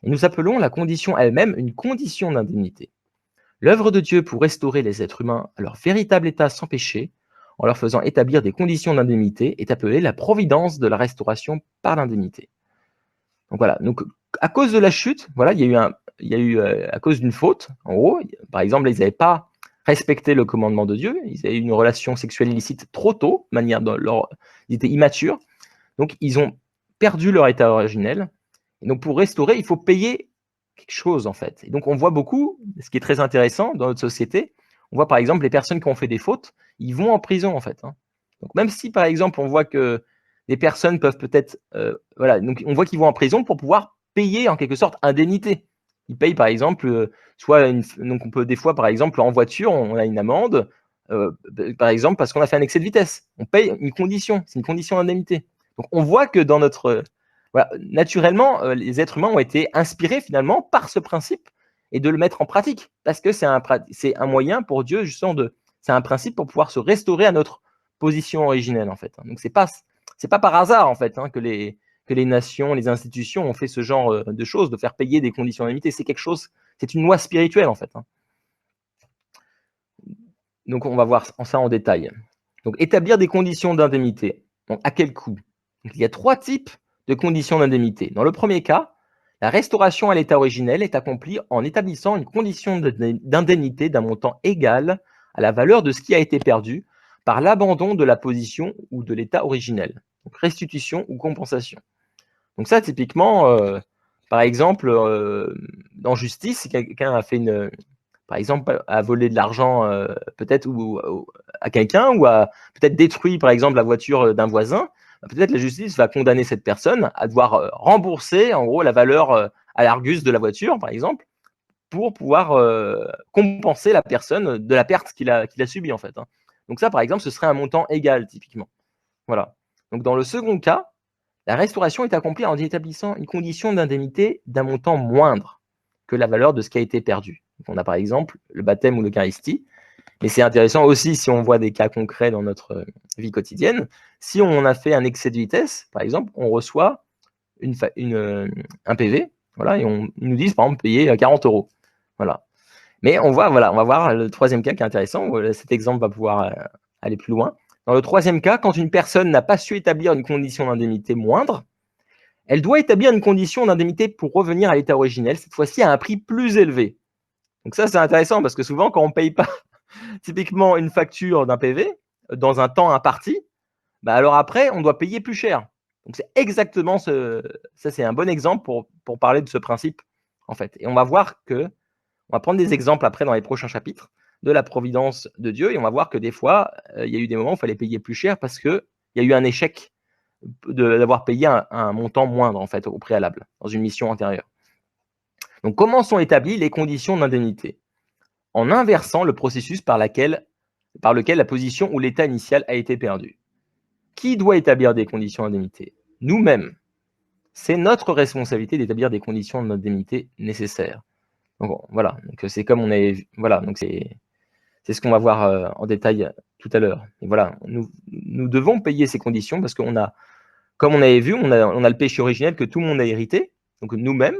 A: Et nous appelons la condition elle-même une condition d'indemnité. L'œuvre de Dieu pour restaurer les êtres humains à leur véritable état sans péché, en leur faisant établir des conditions d'indemnité, est appelée la providence de la restauration par l'indemnité. Donc voilà, donc à cause de la chute, voilà, il y a eu à cause d'une faute, en gros, par exemple, ils n'avaient pas respecté le commandement de Dieu, ils avaient eu une relation sexuelle illicite trop tôt, ils étaient immatures, donc ils ont perdu leur état originel. Et donc pour restaurer, il faut payer quelque chose en fait. Et donc on voit beaucoup, ce qui est très intéressant dans notre société, on voit par exemple les personnes qui ont fait des fautes, ils vont en prison en fait. Donc même si par exemple on voit que des personnes peuvent peut-être, voilà, donc on voit qu'ils vont en prison pour pouvoir payer en quelque sorte indemnité. Ils payent par exemple, donc on peut des fois par exemple en voiture, on a une amende, par exemple parce qu'on a fait un excès de vitesse. On paye une condition, c'est une condition d'indemnité. Donc on voit que dans notre voilà, naturellement, les êtres humains ont été inspirés finalement par ce principe et de le mettre en pratique parce que c'est un moyen pour Dieu justement c'est un principe pour pouvoir se restaurer à notre position originelle en fait. Donc c'est pas par hasard en fait que les nations, les institutions ont fait ce genre de choses, de faire payer des conditions d'indemnité. C'est quelque chose, c'est une loi spirituelle en fait. Donc on va voir ça en détail. Donc établir des conditions d'indemnité. Donc à quel coût? Donc, il y a 3 types de conditions d'indemnité. Dans le premier cas, la restauration à l'état originel est accomplie en établissant une condition d'indemnité d'un montant égal à la valeur de ce qui a été perdu par l'abandon de la position ou de l'état originel. Donc restitution ou compensation. Donc ça, typiquement, par exemple, en justice, si quelqu'un a fait par exemple, a volé de l'argent peut-être ou à quelqu'un ou a peut-être détruit, par exemple, la voiture d'un voisin, peut-être la justice va condamner cette personne à devoir rembourser, en gros, la valeur à l'Argus de la voiture, par exemple, pour pouvoir compenser la personne de la perte qu'il a subie, en fait. Donc ça, par exemple, ce serait un montant égal, typiquement. Voilà. Donc dans le second cas, la restauration est accomplie en établissant une condition d'indemnité d'un montant moindre que la valeur de ce qui a été perdu. Donc on a par exemple le baptême ou l'Eucharistie, mais c'est intéressant aussi si on voit des cas concrets dans notre vie quotidienne. Si on a fait un excès de vitesse, par exemple, on reçoit un PV, voilà, et ils nous disent par exemple payer 40 €. Voilà. Mais on va voir le troisième cas qui est intéressant. Cet exemple va pouvoir aller plus loin. Dans le troisième cas, quand une personne n'a pas su établir une condition d'indemnité moindre, elle doit établir une condition d'indemnité pour revenir à l'état originel, cette fois-ci à un prix plus élevé. Donc ça, c'est intéressant parce que souvent, quand on ne paye pas typiquement une facture d'un PV dans un temps imparti, bah alors après, on doit payer plus cher. Donc c'est exactement ça, c'est un bon exemple pour parler de ce principe, en fait. Et on va voir que, on va prendre des exemples après dans les prochains chapitres de la providence de Dieu et on va voir que des fois, il y a eu des moments où il fallait payer plus cher parce qu'il y a eu un échec d'avoir payé un montant moindre en fait au préalable dans une mission antérieure. Donc comment sont établies les conditions d'indemnité? En inversant le processus par lequel la position ou l'état initial a été perdu. Qui doit établir des conditions d'indemnité? nous-mêmes. C'est notre responsabilité d'établir des conditions de notre indemnité nécessaires. Donc voilà, donc c'est comme on avait vu, voilà, donc c'est ce qu'on va voir en détail tout à l'heure. Et voilà, nous devons payer ces conditions parce qu'on a, comme on avait vu, on a le péché originel que tout le monde a hérité, donc nous-mêmes.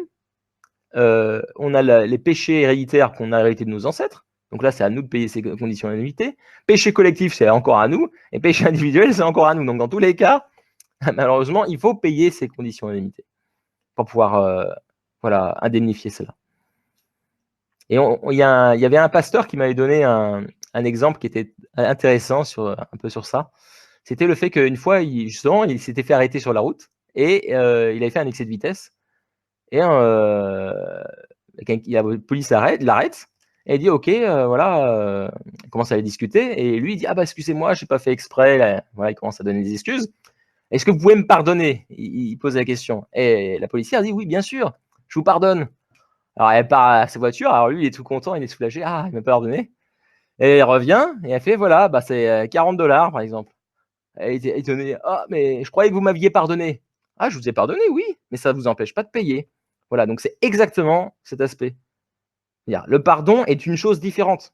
A: On a les péchés héréditaires qu'on a hérités de nos ancêtres. Donc là, c'est à nous de payer ces conditions d'indemnité. Péché collectif, c'est encore à nous. Et péché individuel, c'est encore à nous. Donc dans tous les cas, malheureusement, il faut payer ces conditions d'indemnité pour pouvoir voilà, indemnifier cela. Et il y avait un pasteur qui m'avait donné un exemple qui était intéressant un peu sur ça. C'était le fait qu'une fois, justement, il s'était fait arrêter sur la route et il avait fait un excès de vitesse. Et la police l'arrête et il dit ok, voilà, il commence à les discuter et lui il dit ah bah excusez-moi, j'ai pas fait exprès. Là, voilà, il commence à donner des excuses. Est-ce que vous pouvez me pardonner? Il pose la question et la policière dit oui, bien sûr, je vous pardonne. Alors elle part à sa voiture, alors lui il est tout content, il est soulagé, ah il m'a pardonné. Et elle revient et elle fait voilà, bah c'est $40 par exemple. Elle était étonnée, ah mais je croyais que vous m'aviez pardonné. Ah je vous ai pardonné, oui, mais ça ne vous empêche pas de payer. Voilà, donc c'est exactement cet aspect. Le pardon est une chose différente.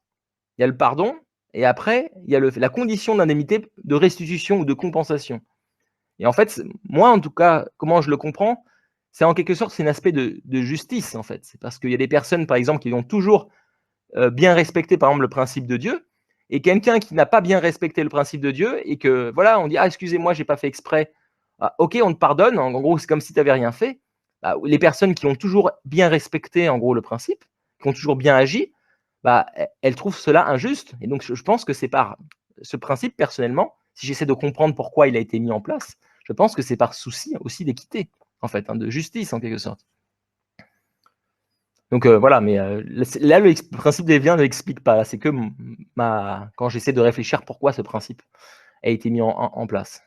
A: Il y a le pardon et après, il y a la condition d'indemnité de restitution ou de compensation. Et en fait, moi, en tout cas, comment je le comprends, c'est en quelque sorte, c'est un aspect de justice, en fait. C'est parce qu'il y a des personnes, par exemple, qui vont toujours bien respecter, par exemple, le principe de Dieu, et quelqu'un qui n'a pas bien respecté le principe de Dieu, et que, voilà, on dit, ah, excusez-moi, j'ai pas fait exprès. Ah, ok, on te pardonne, en gros, c'est comme si tu n'avais rien fait. Bah, les personnes qui ont toujours bien respecté, en gros, le principe, qui ont toujours bien agi, bah, elles trouvent cela injuste. Et donc, je pense que c'est par ce principe, personnellement, si j'essaie de comprendre pourquoi il a été mis en place, je pense que c'est par souci aussi d'équité, en fait, de justice, en quelque sorte. Donc voilà, mais là, le principe des biens ne l'explique pas. Là, c'est que quand j'essaie de réfléchir pourquoi ce principe a été mis en place.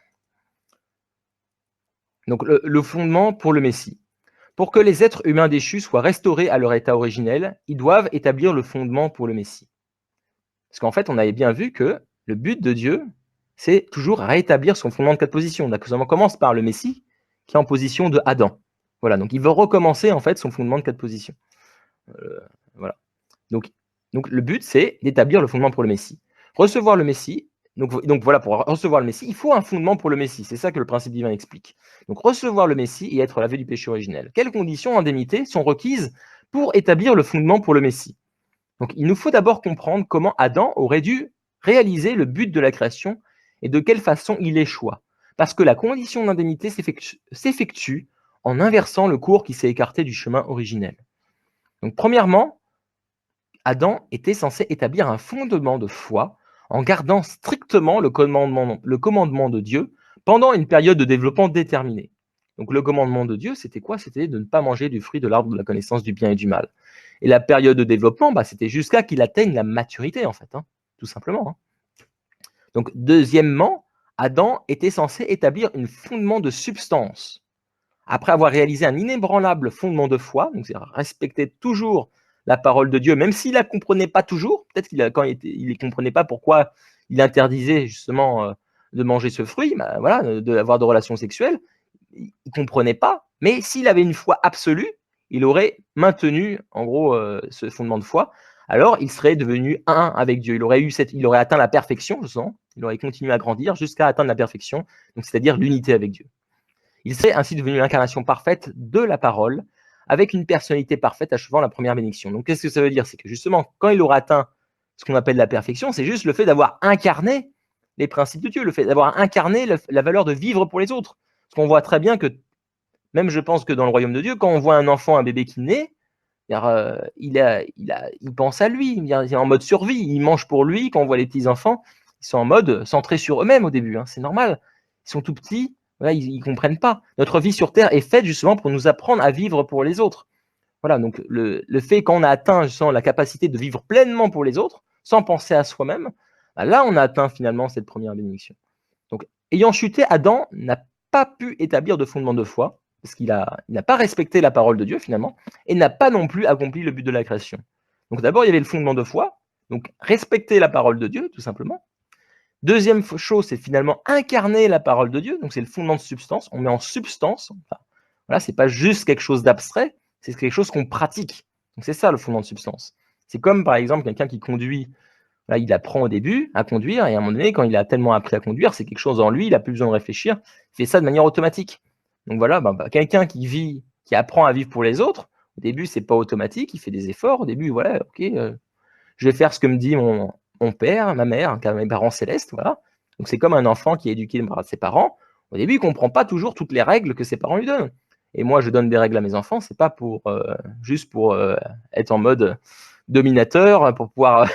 A: Donc le fondement pour le Messie. Pour que les êtres humains déchus soient restaurés à leur état originel, ils doivent établir le fondement pour le Messie. Parce qu'en fait, on avait bien vu que le but de Dieu, c'est toujours rétablir son fondement de 4 positions. On commence par le Messie, qui est en position de Adam. Voilà, donc il veut recommencer en fait son fondement de 4 positions. Voilà. Donc le but, c'est d'établir le fondement pour le Messie. Recevoir le Messie, donc voilà, pour recevoir le Messie, il faut un fondement pour le Messie. C'est ça que le principe divin explique. Donc recevoir le Messie et être lavé du péché originel. Quelles conditions indemnités sont requises pour établir le fondement pour le Messie? Donc il nous faut d'abord comprendre comment Adam aurait dû réaliser le but de la création et de quelle façon il échoua. Parce que la condition d'indemnité s'effectue en inversant le cours qui s'est écarté du chemin originel. Donc premièrement, Adam était censé établir un fondement de foi en gardant strictement le commandement de Dieu pendant une période de développement déterminée. Donc le commandement de Dieu, c'était quoi? C'était de ne pas manger du fruit de l'arbre de la connaissance du bien et du mal. Et la période de développement, c'était jusqu'à qu'il atteigne la maturité, en fait, tout simplement. Donc deuxièmement, Adam était censé établir un fondement de substance. Après avoir réalisé un inébranlable fondement de foi, donc c'est respecter toujours la parole de Dieu, même s'il ne la comprenait pas toujours, peut-être quand il ne comprenait pas pourquoi il interdisait justement de manger ce fruit, voilà, d'avoir de relations sexuelles, il ne comprenait pas, mais s'il avait une foi absolue, il aurait maintenu en gros ce fondement de foi, alors il serait devenu un avec Dieu, il aurait atteint la perfection, justement, il aurait continué à grandir jusqu'à atteindre la perfection, donc c'est-à-dire l'unité avec Dieu. Il serait ainsi devenu l'incarnation parfaite de la parole, avec une personnalité parfaite achevant la première bénédiction. Donc qu'est-ce que ça veut dire? C'est que justement, quand il aura atteint ce qu'on appelle la perfection, c'est juste le fait d'avoir incarné les principes de Dieu, le fait d'avoir incarné la valeur de vivre pour les autres. Parce qu'on voit très bien que, même je pense que dans le royaume de Dieu, quand on voit un enfant, un bébé qui naît, il pense à lui, il est en mode survie, il mange pour lui. Quand on voit les petits-enfants, ils sont en mode centrés sur eux-mêmes au début, c'est normal. Ils sont tout petits, voilà, ils comprennent pas. Notre vie sur Terre est faite justement pour nous apprendre à vivre pour les autres. Voilà, donc le fait qu'on a atteint justement la capacité de vivre pleinement pour les autres, sans penser à soi-même, là on a atteint finalement cette première bénédiction. Donc ayant chuté, Adam n'a pas pu établir de fondement de foi, parce qu'il n'a pas respecté la parole de Dieu finalement, et n'a pas non plus accompli le but de la création. Donc d'abord il y avait le fondement de foi, donc respecter la parole de Dieu tout simplement. Deuxième chose, c'est finalement incarner la parole de Dieu. Donc, c'est le fondement de substance. On met en substance. Enfin, voilà, c'est pas juste quelque chose d'abstrait, c'est quelque chose qu'on pratique. Donc, c'est ça le fondement de substance. C'est comme, par exemple, quelqu'un qui conduit. Là, il apprend au début à conduire et à un moment donné, quand il a tellement appris à conduire, c'est quelque chose en lui, il n'a plus besoin de réfléchir, il fait ça de manière automatique. Donc voilà, quelqu'un qui apprend à vivre pour les autres, au début, c'est pas automatique, il fait des efforts. Au début, voilà, ok, je vais faire ce que me dit mon père, ma mère, mes parents célestes, voilà. Donc c'est comme un enfant qui est éduqué par ses parents. Au début, il comprend pas toujours toutes les règles que ses parents lui donnent. Et moi, je donne des règles à mes enfants, c'est pas pour juste pour être en mode dominateur, pour pouvoir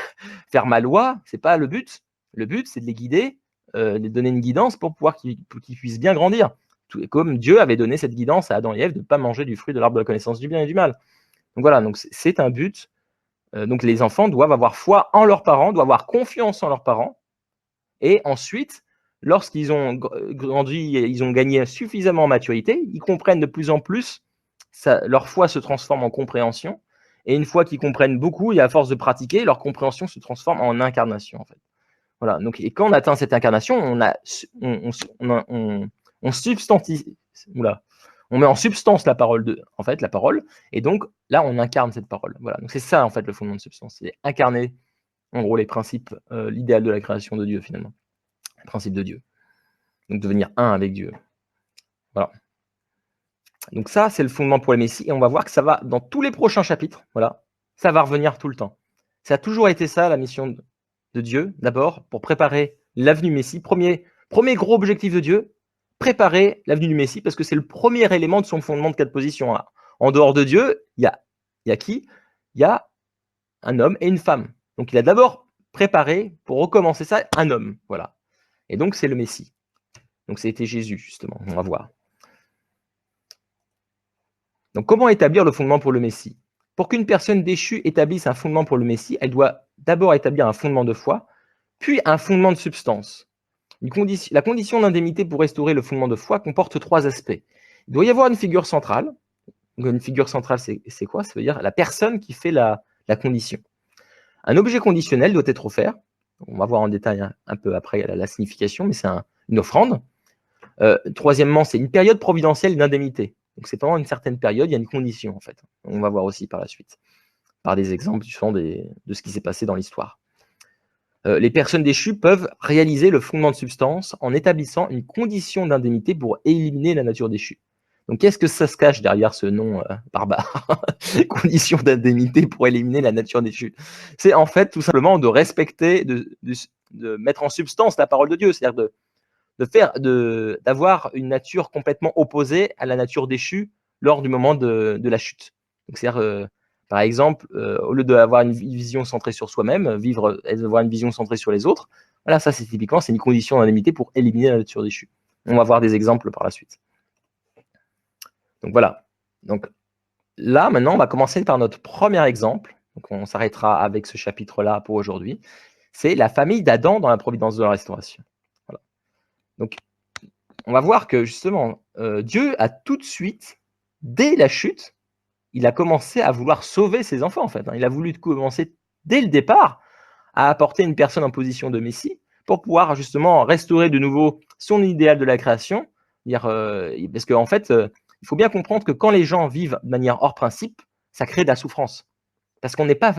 A: faire ma loi, c'est pas le but. Le but, c'est de les guider, de donner une guidance pour qu'ils puissent bien grandir. Tout, comme Dieu avait donné cette guidance à Adam et Ève de ne pas manger du fruit de l'arbre de la connaissance du bien et du mal. Donc voilà, donc c'est un but. Donc les enfants doivent avoir foi en leurs parents, doivent avoir confiance en leurs parents. Et ensuite, lorsqu'ils ont grandi, ils ont gagné suffisamment en maturité, ils comprennent de plus en plus, leur foi se transforme en compréhension. Et une fois qu'ils comprennent beaucoup, et à force de pratiquer, leur compréhension se transforme en incarnation, en fait. Voilà. Donc, et quand on atteint cette incarnation, on substantise, oula, on met en substance la parole en fait, la parole, et donc là, on incarne cette parole. Voilà. Donc c'est ça, en fait, le fondement de substance, c'est incarner, en gros, les principes, l'idéal de la création de Dieu, finalement, les principes de Dieu. Donc devenir un avec Dieu. Voilà. Donc ça, c'est le fondement pour le Messie, et on va voir que ça va dans tous les prochains chapitres. Voilà, ça va revenir tout le temps. Ça a toujours été ça, la mission de Dieu, d'abord, pour préparer l'avenue Messie. Premier gros objectif de Dieu, préparer l'avenue du Messie, parce que c'est le premier élément de son fondement de 4 positions. En dehors de Dieu, il y a qui? Il y a un homme et une femme. Donc il a d'abord préparé, pour recommencer ça, un homme. Voilà. Et donc c'est le Messie. Donc c'était Jésus, justement. On va voir. Donc, comment établir le fondement pour le Messie? Pour qu'une personne déchue établisse un fondement pour le Messie, elle doit d'abord établir un fondement de foi, puis un fondement de substance. La condition d'indemnité pour restaurer le fondement de foi comporte 3 aspects. Il doit y avoir une figure centrale. Donc, une figure centrale, c'est quoi? Ça veut dire la personne qui fait la condition. Un objet conditionnel doit être offert. On va voir en détail un peu après la signification, mais c'est une offrande. Troisièmement, c'est une période providentielle d'indemnité. Donc c'est pendant une certaine période, il y a une condition en fait. On va voir aussi par la suite, par des exemples de ce qui s'est passé dans l'histoire. Les personnes déchues peuvent réaliser le fondement de substance en établissant une condition d'indemnité pour éliminer la nature déchue. Donc qu'est-ce que ça se cache derrière ce nom barbare? Condition d'indemnité pour éliminer la nature déchue. C'est en fait tout simplement de respecter, de mettre en substance la parole de Dieu, c'est-à-dire d'avoir une nature complètement opposée à la nature déchue lors du moment de la chute. Donc, c'est-à-dire, par exemple, au lieu d'avoir une vision centrée sur soi-même, avoir une vision centrée sur les autres, voilà, ça c'est typiquement, c'est une condition d'indemnité pour éliminer la nature déchue. On va voir des exemples par la suite. Donc voilà. Donc là, maintenant, on va commencer par notre premier exemple. Donc on s'arrêtera avec ce chapitre-là pour aujourd'hui. C'est la famille d'Adam dans la providence de la restauration. Voilà. Donc, on va voir que justement, Dieu a tout de suite, dès la chute, il a commencé à vouloir sauver ses enfants en fait. Il a voulu commencer dès le départ à apporter une personne en position de Messie pour pouvoir justement restaurer de nouveau son idéal de la création. Parce qu'en fait, il faut bien comprendre que quand les gens vivent de manière hors principe, ça crée de la souffrance. Parce qu'on n'est pas...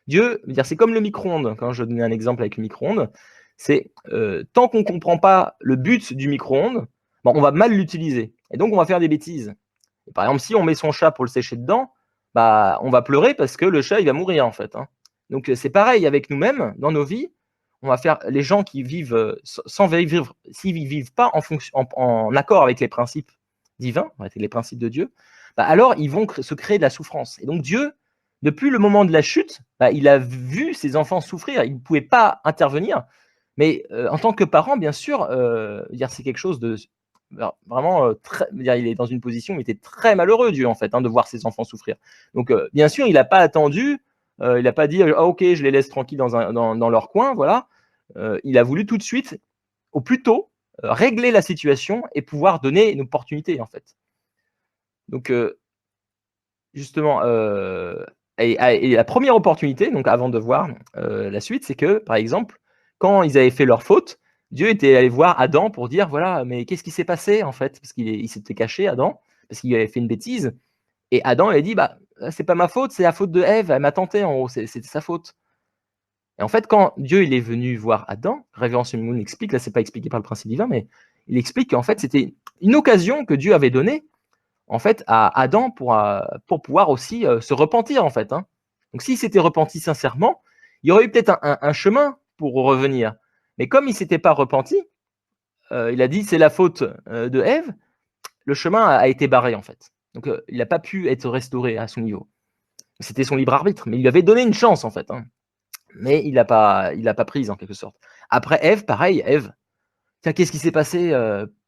A: Dieu, c'est comme le micro-ondes. Quand je donnais un exemple avec le micro-ondes, c'est tant qu'on ne comprend pas le but du micro-ondes, on va mal l'utiliser. Et donc, on va faire des bêtises. Et par exemple, si on met son chat pour le sécher dedans, on va pleurer parce que le chat, il va mourir en fait. Donc, c'est pareil avec nous-mêmes, dans nos vies. On va faire les gens qui vivent sans vivre, s'ils ne vivent pas en accord avec les principes divins, avec les principes de Dieu, alors ils vont se créer de la souffrance. Et donc, Dieu, depuis le moment de la chute, il a vu ses enfants souffrir. Il ne pouvait pas intervenir. Mais en tant que parent, bien sûr, c'est quelque chose de vraiment très. Il est dans une position où il était très malheureux, Dieu, en fait, de voir ses enfants souffrir. Donc, bien sûr, il n'a pas attendu. Il n'a pas dit ah, ok, je les laisse tranquilles dans leur coin. Voilà. Il a voulu tout de suite, au plus tôt, régler la situation et pouvoir donner une opportunité, en fait. Donc, justement, et la première opportunité, donc avant de voir la suite, c'est que, par exemple, quand ils avaient fait leur faute, Dieu était allé voir Adam pour dire, voilà, mais qu'est-ce qui s'est passé en fait? Parce qu'il s'était caché, Adam, parce qu'il avait fait une bêtise. Et Adam avait dit, bah, c'est pas ma faute, c'est la faute de Ève, elle m'a tenté en gros, c'était sa faute. Et en fait, quand Dieu il est venu voir Adam, Révérence Moon explique, là c'est pas expliqué par le principe divin, mais il explique qu'en fait c'était une occasion que Dieu avait donnée en fait à Adam pour pouvoir aussi se repentir en fait. Hein. Donc s'il s'était repenti sincèrement, il y aurait eu peut-être un chemin pour revenir. Mais comme il s'était pas repenti, il a dit c'est la faute de Ève, le chemin a été barré en fait. Donc il n'a pas pu être restauré à son niveau. C'était son libre arbitre, mais il lui avait donné une chance en fait. Hein. Mais il l'a pas prise en quelque sorte. Après Ève, pareil, Ève, tiens, qu'est-ce qui s'est passé?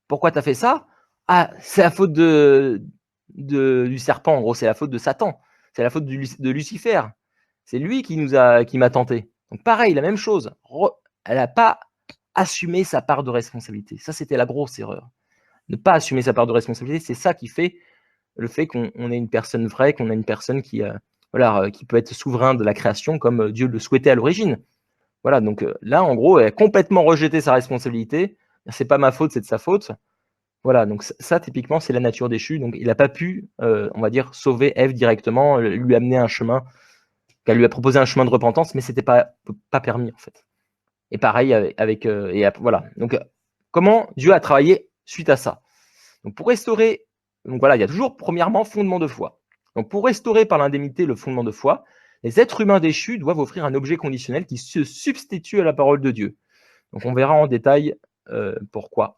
A: Pourquoi tu as fait ça? Ah, c'est la faute du serpent, en gros, c'est la faute de Satan. C'est la faute de Lucifer. C'est lui qui m'a tenté. Donc pareil, la même chose. Elle n'a pas assumé sa part de responsabilité. Ça, c'était la grosse erreur. Ne pas assumer sa part de responsabilité, c'est ça qui fait le fait qu'on est une personne vraie, qu'on a une personne qui peut être souverain de la création comme Dieu le souhaitait à l'origine. Voilà, donc là, en gros, elle a complètement rejeté sa responsabilité. C'est pas ma faute, c'est de sa faute. Voilà, donc ça, typiquement, c'est la nature déchue. Donc, il n'a pas pu, on va dire, sauver Ève directement, lui amener un chemin, qu'elle lui a proposé un chemin de repentance, mais c'était pas permis, en fait. Et pareil voilà. Donc, comment Dieu a travaillé suite à ça? Donc, pour restaurer, donc voilà, il y a toujours, premièrement, fondement de foi. Donc, pour restaurer par l'indemnité le fondement de foi, les êtres humains déchus doivent offrir un objet conditionnel qui se substitue à la parole de Dieu. Donc, on verra en détail pourquoi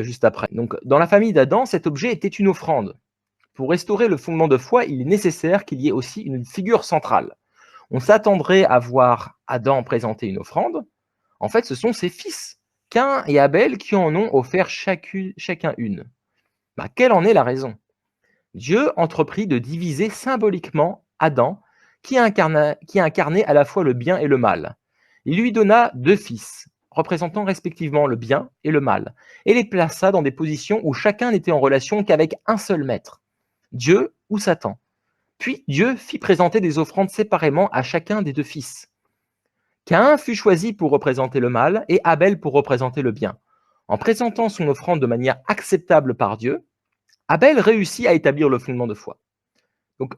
A: juste après. Donc, dans la famille d'Adam, cet objet était une offrande. Pour restaurer le fondement de foi, il est nécessaire qu'il y ait aussi une figure centrale. On s'attendrait à voir Adam présenter une offrande. En fait, ce sont ses fils, Cain et Abel, qui en ont offert chacun une. Bah, quelle en est la raison? Dieu entreprit de diviser symboliquement Adam, qui incarnait à la fois le bien et le mal. Il lui donna deux fils, représentant respectivement le bien et le mal, et les plaça dans des positions où chacun n'était en relation qu'avec un seul maître, Dieu ou Satan. Puis Dieu fit présenter des offrandes séparément à chacun des deux fils. Caïn fut choisi pour représenter le mal et Abel pour représenter le bien. En présentant son offrande de manière acceptable par Dieu, Abel réussit à établir le fondement de foi. Donc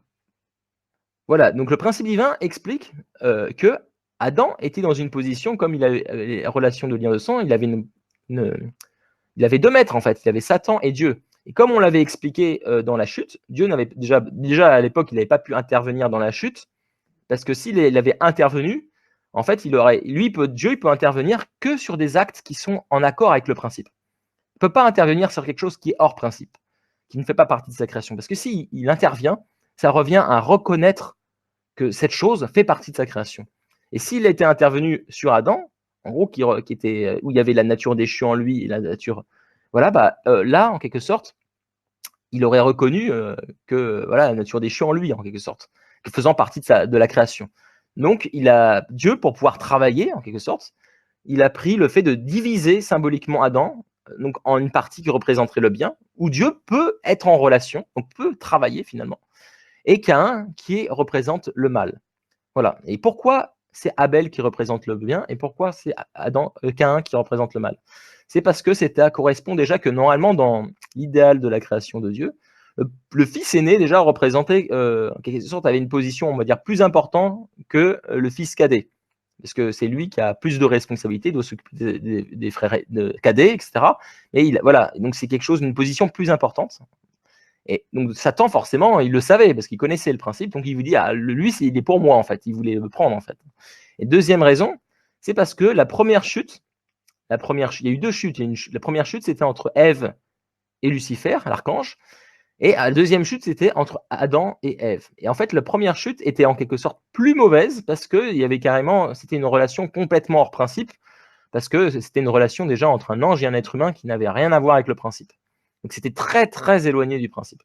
A: voilà, donc le principe divin explique que Adam était dans une position, comme il avait les relations de lien de sang, il avait il avait deux maîtres en fait, il avait Satan et Dieu. Et comme on l'avait expliqué dans la chute, Dieu n'avait déjà à l'époque, il n'avait pas pu intervenir dans la chute, parce que s'il avait intervenu, en fait, Dieu, il peut intervenir que sur des actes qui sont en accord avec le principe. Il ne peut pas intervenir sur quelque chose qui est hors principe, qui ne fait pas partie de sa création. Parce que s'il intervient, ça revient à reconnaître que cette chose fait partie de sa création. Et s'il était intervenu sur Adam, en gros, qui était, où il y avait la nature déchue en lui et la nature. Voilà, là, en quelque sorte, il aurait reconnu que voilà, la nature déchue en lui, en quelque sorte, faisant partie de la création. Donc, Dieu, pour pouvoir travailler, en quelque sorte, il a pris le fait de diviser symboliquement Adam, donc en une partie qui représenterait le bien, où Dieu peut être en relation, donc peut travailler finalement, et Caïn qui représente le mal. Voilà. Et pourquoi c'est Abel qui représente le bien et pourquoi c'est Caïn qui représente le mal? C'est parce que ça correspond déjà que normalement, dans l'idéal de la création de Dieu, le fils aîné déjà représentait, en quelque sorte, avait une position, on va dire, plus importante que le fils cadet. Parce que c'est lui qui a plus de responsabilités, doit s'occuper des frères cadets, etc. Et voilà, donc c'est quelque chose, une position plus importante. Et donc Satan, forcément, il le savait parce qu'il connaissait le principe. Donc il vous dit, ah, lui, il est pour moi en fait. Il voulait me prendre en fait. Et deuxième raison, c'est parce que la première chute, il y a eu deux chutes. La première chute, c'était entre Ève et Lucifer, l'archange. Et la deuxième chute, c'était entre Adam et Ève. Et en fait, la première chute était en quelque sorte plus mauvaise parce que il y avait carrément, c'était une relation complètement hors principe parce que c'était une relation déjà entre un ange et un être humain qui n'avait rien à voir avec le principe. Donc c'était très très éloigné du principe.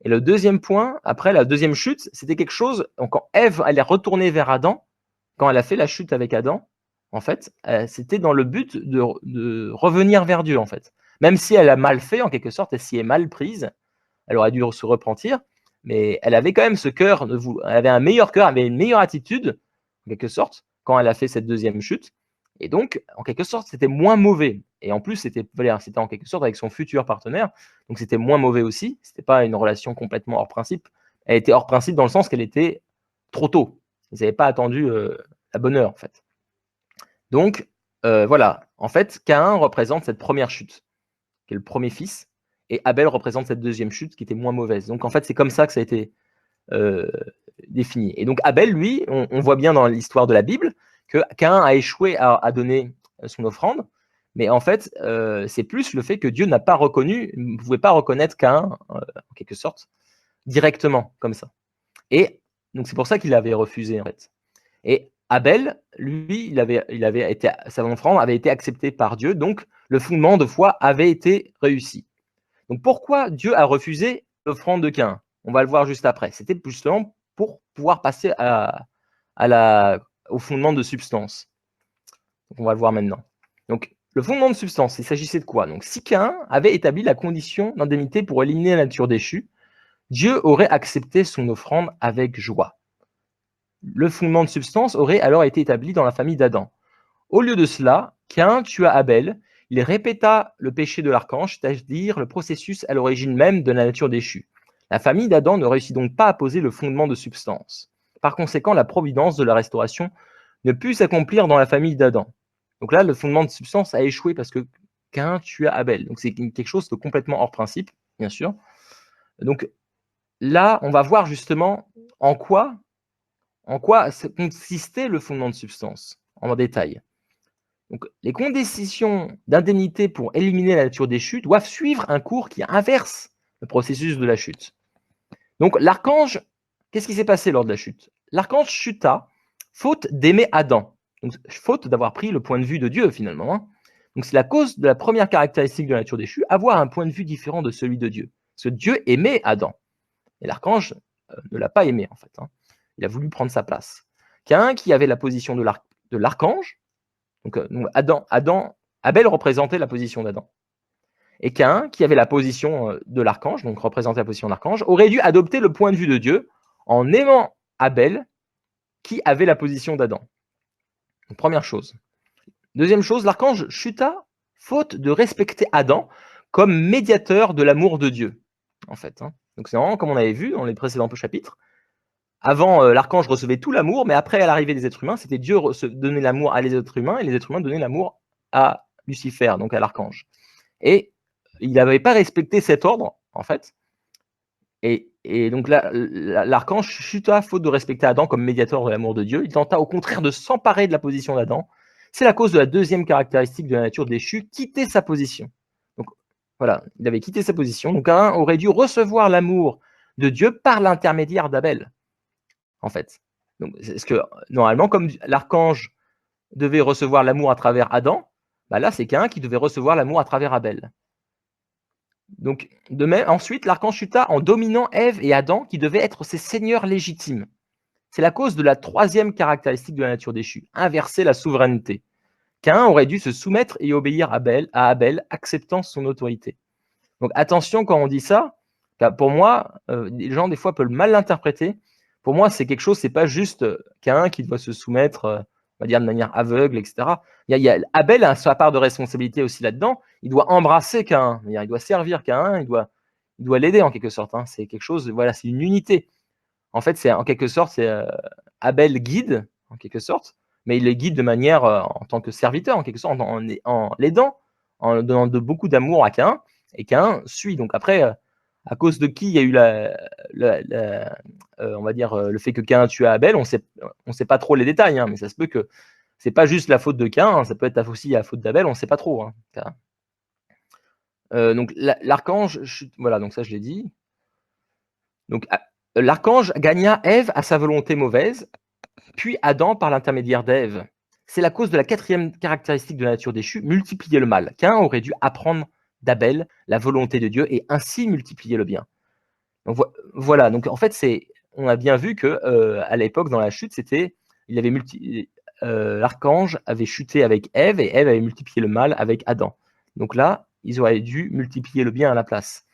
A: Et le deuxième point, après la deuxième chute, c'était quelque chose, donc quand Ève elle est retournée vers Adam, quand elle a fait la chute avec Adam, en fait, c'était dans le but de revenir vers Dieu, en fait. Même si elle a mal fait, en quelque sorte, elle s'y est mal prise, elle aurait dû se repentir, mais elle avait quand même ce elle avait un meilleur cœur, elle avait une meilleure attitude, en quelque sorte, quand elle a fait cette deuxième chute. Et donc, en quelque sorte, c'était moins mauvais. Et en plus, c'était en quelque sorte avec son futur partenaire, donc c'était moins mauvais aussi. C'était pas une relation complètement hors principe. Elle était hors principe dans le sens qu'elle était trop tôt. Ils n'avaient pas attendu la bonne heure, en fait. Donc, voilà. En fait, Caïn représente cette première chute, qui est le premier fils, et Abel représente cette deuxième chute, qui était moins mauvaise. Donc, en fait, c'est comme ça que ça a été défini. Et donc, Abel, lui, on voit bien dans l'histoire de la Bible que Caïn a échoué à donner son offrande, mais en fait, c'est plus le fait que Dieu n'a pas reconnu, ne pouvait pas reconnaître Caïn, en quelque sorte, directement, comme ça. Et donc, c'est pour ça qu'il avait refusé, en fait. Et Abel, lui, sa offrande avait été acceptée par Dieu, donc le fondement de foi avait été réussi. Donc, pourquoi Dieu a refusé l'offrande de Caïn? On va le voir juste après. C'était justement pour pouvoir passer au fondement de substance. Donc, on va le voir maintenant. Donc, le fondement de substance, il s'agissait de quoi? Donc, si Caïn avait établi la condition d'indemnité pour éliminer la nature déchue, Dieu aurait accepté son offrande avec joie. Le fondement de substance aurait alors été établi dans la famille d'Adam. Au lieu de cela, Caïn tua Abel. Il répéta le péché de l'archange, c'est-à-dire le processus à l'origine même de la nature déchue. La famille d'Adam ne réussit donc pas à poser le fondement de substance. Par conséquent, la providence de la restauration ne put s'accomplir dans la famille d'Adam. Donc là, le fondement de substance a échoué parce que Caïn tua Abel. Donc c'est quelque chose de complètement hors principe, bien sûr. Donc là, on va voir justement en quoi consistait le fondement de substance en détail. Donc, les conditions d'indemnité pour éliminer la nature déchue doivent suivre un cours qui inverse le processus de la chute. Donc, l'archange, qu'est-ce qui s'est passé lors de la chute? L'archange chuta, faute d'aimer Adam. Donc, faute d'avoir pris le point de vue de Dieu, finalement. Hein. Donc, c'est la cause de la première caractéristique de la nature déchue, avoir un point de vue différent de celui de Dieu. Parce que Dieu aimait Adam. Et l'archange ne l'a pas aimé, en fait. Hein. Il a voulu prendre sa place. Caïn, qui avait la position de l'archange, donc Abel représentait la position d'Adam. Et Caïn, qui avait la position de l'archange, donc représentait la position de l'archange, aurait dû adopter le point de vue de Dieu en aimant Abel, qui avait la position d'Adam. Première chose. Deuxième chose, l'archange chuta faute de respecter Adam comme médiateur de l'amour de Dieu. En fait, hein. Donc c'est vraiment comme on avait vu dans les précédents chapitres. Avant, l'archange recevait tout l'amour, mais après, à l'arrivée des êtres humains, c'était Dieu donner l'amour à les êtres humains, et les êtres humains donnaient l'amour à Lucifer, donc à l'archange. Et il n'avait pas respecté cet ordre, en fait. Et donc là, l'archange chuta faute de respecter Adam comme médiateur de l'amour de Dieu. Il tenta au contraire de s'emparer de la position d'Adam. C'est la cause de la deuxième caractéristique de la nature déchue, quitter sa position. Donc voilà, il avait quitté sa position. Donc Caïn aurait dû recevoir l'amour de Dieu par l'intermédiaire d'Abel. En fait. Donc, est-ce que normalement, comme l'archange devait recevoir l'amour à travers Adam, bah là, c'est Caïn qui devait recevoir l'amour à travers Abel. Donc, de même, ensuite, l'archange chuta en dominant Ève et Adam, qui devaient être ses seigneurs légitimes. C'est la cause de la troisième caractéristique de la nature déchue, inverser la souveraineté. Caïn aurait dû se soumettre et obéir à Abel, acceptant son autorité. Donc, attention quand on dit ça, pour moi, les gens, des fois, peuvent mal l'interpréter. Pour moi, c'est quelque chose, c'est pas juste Caïn qui doit se soumettre, on va dire, de manière aveugle, etc. Abel a sa part de responsabilité aussi là-dedans. Il doit embrasser Caïn, il doit servir Caïn, il doit l'aider en quelque sorte. Hein. C'est quelque chose, voilà, c'est une unité. En fait, c'est en quelque sorte, c'est Abel guide, en quelque sorte, mais il le guide de manière en tant que serviteur, en quelque sorte, en l'aidant, en donnant beaucoup d'amour à Caïn, et Caïn suit. Donc après, à cause de qui il y a eu on va dire le fait que Caïn tue Abel, on sait pas trop les détails, hein, mais ça se peut que c'est pas juste la faute de Caïn, hein, ça peut être aussi la faute d'Abel, on sait pas trop. Hein, donc l'archange, voilà, donc ça je l'ai dit. Donc l'archange gagna Ève à sa volonté mauvaise, puis Adam par l'intermédiaire d'Ève. C'est la cause de la quatrième caractéristique de la nature déchue, multiplier le mal. Caïn aurait dû apprendre d'Abel la volonté de Dieu et ainsi multiplier le bien. Donc voilà, donc en fait, on a bien vu que à l'époque, dans la chute, l'archange avait chuté avec Ève et Ève avait multiplié le mal avec Adam. Donc là, ils auraient dû multiplier le bien à la place.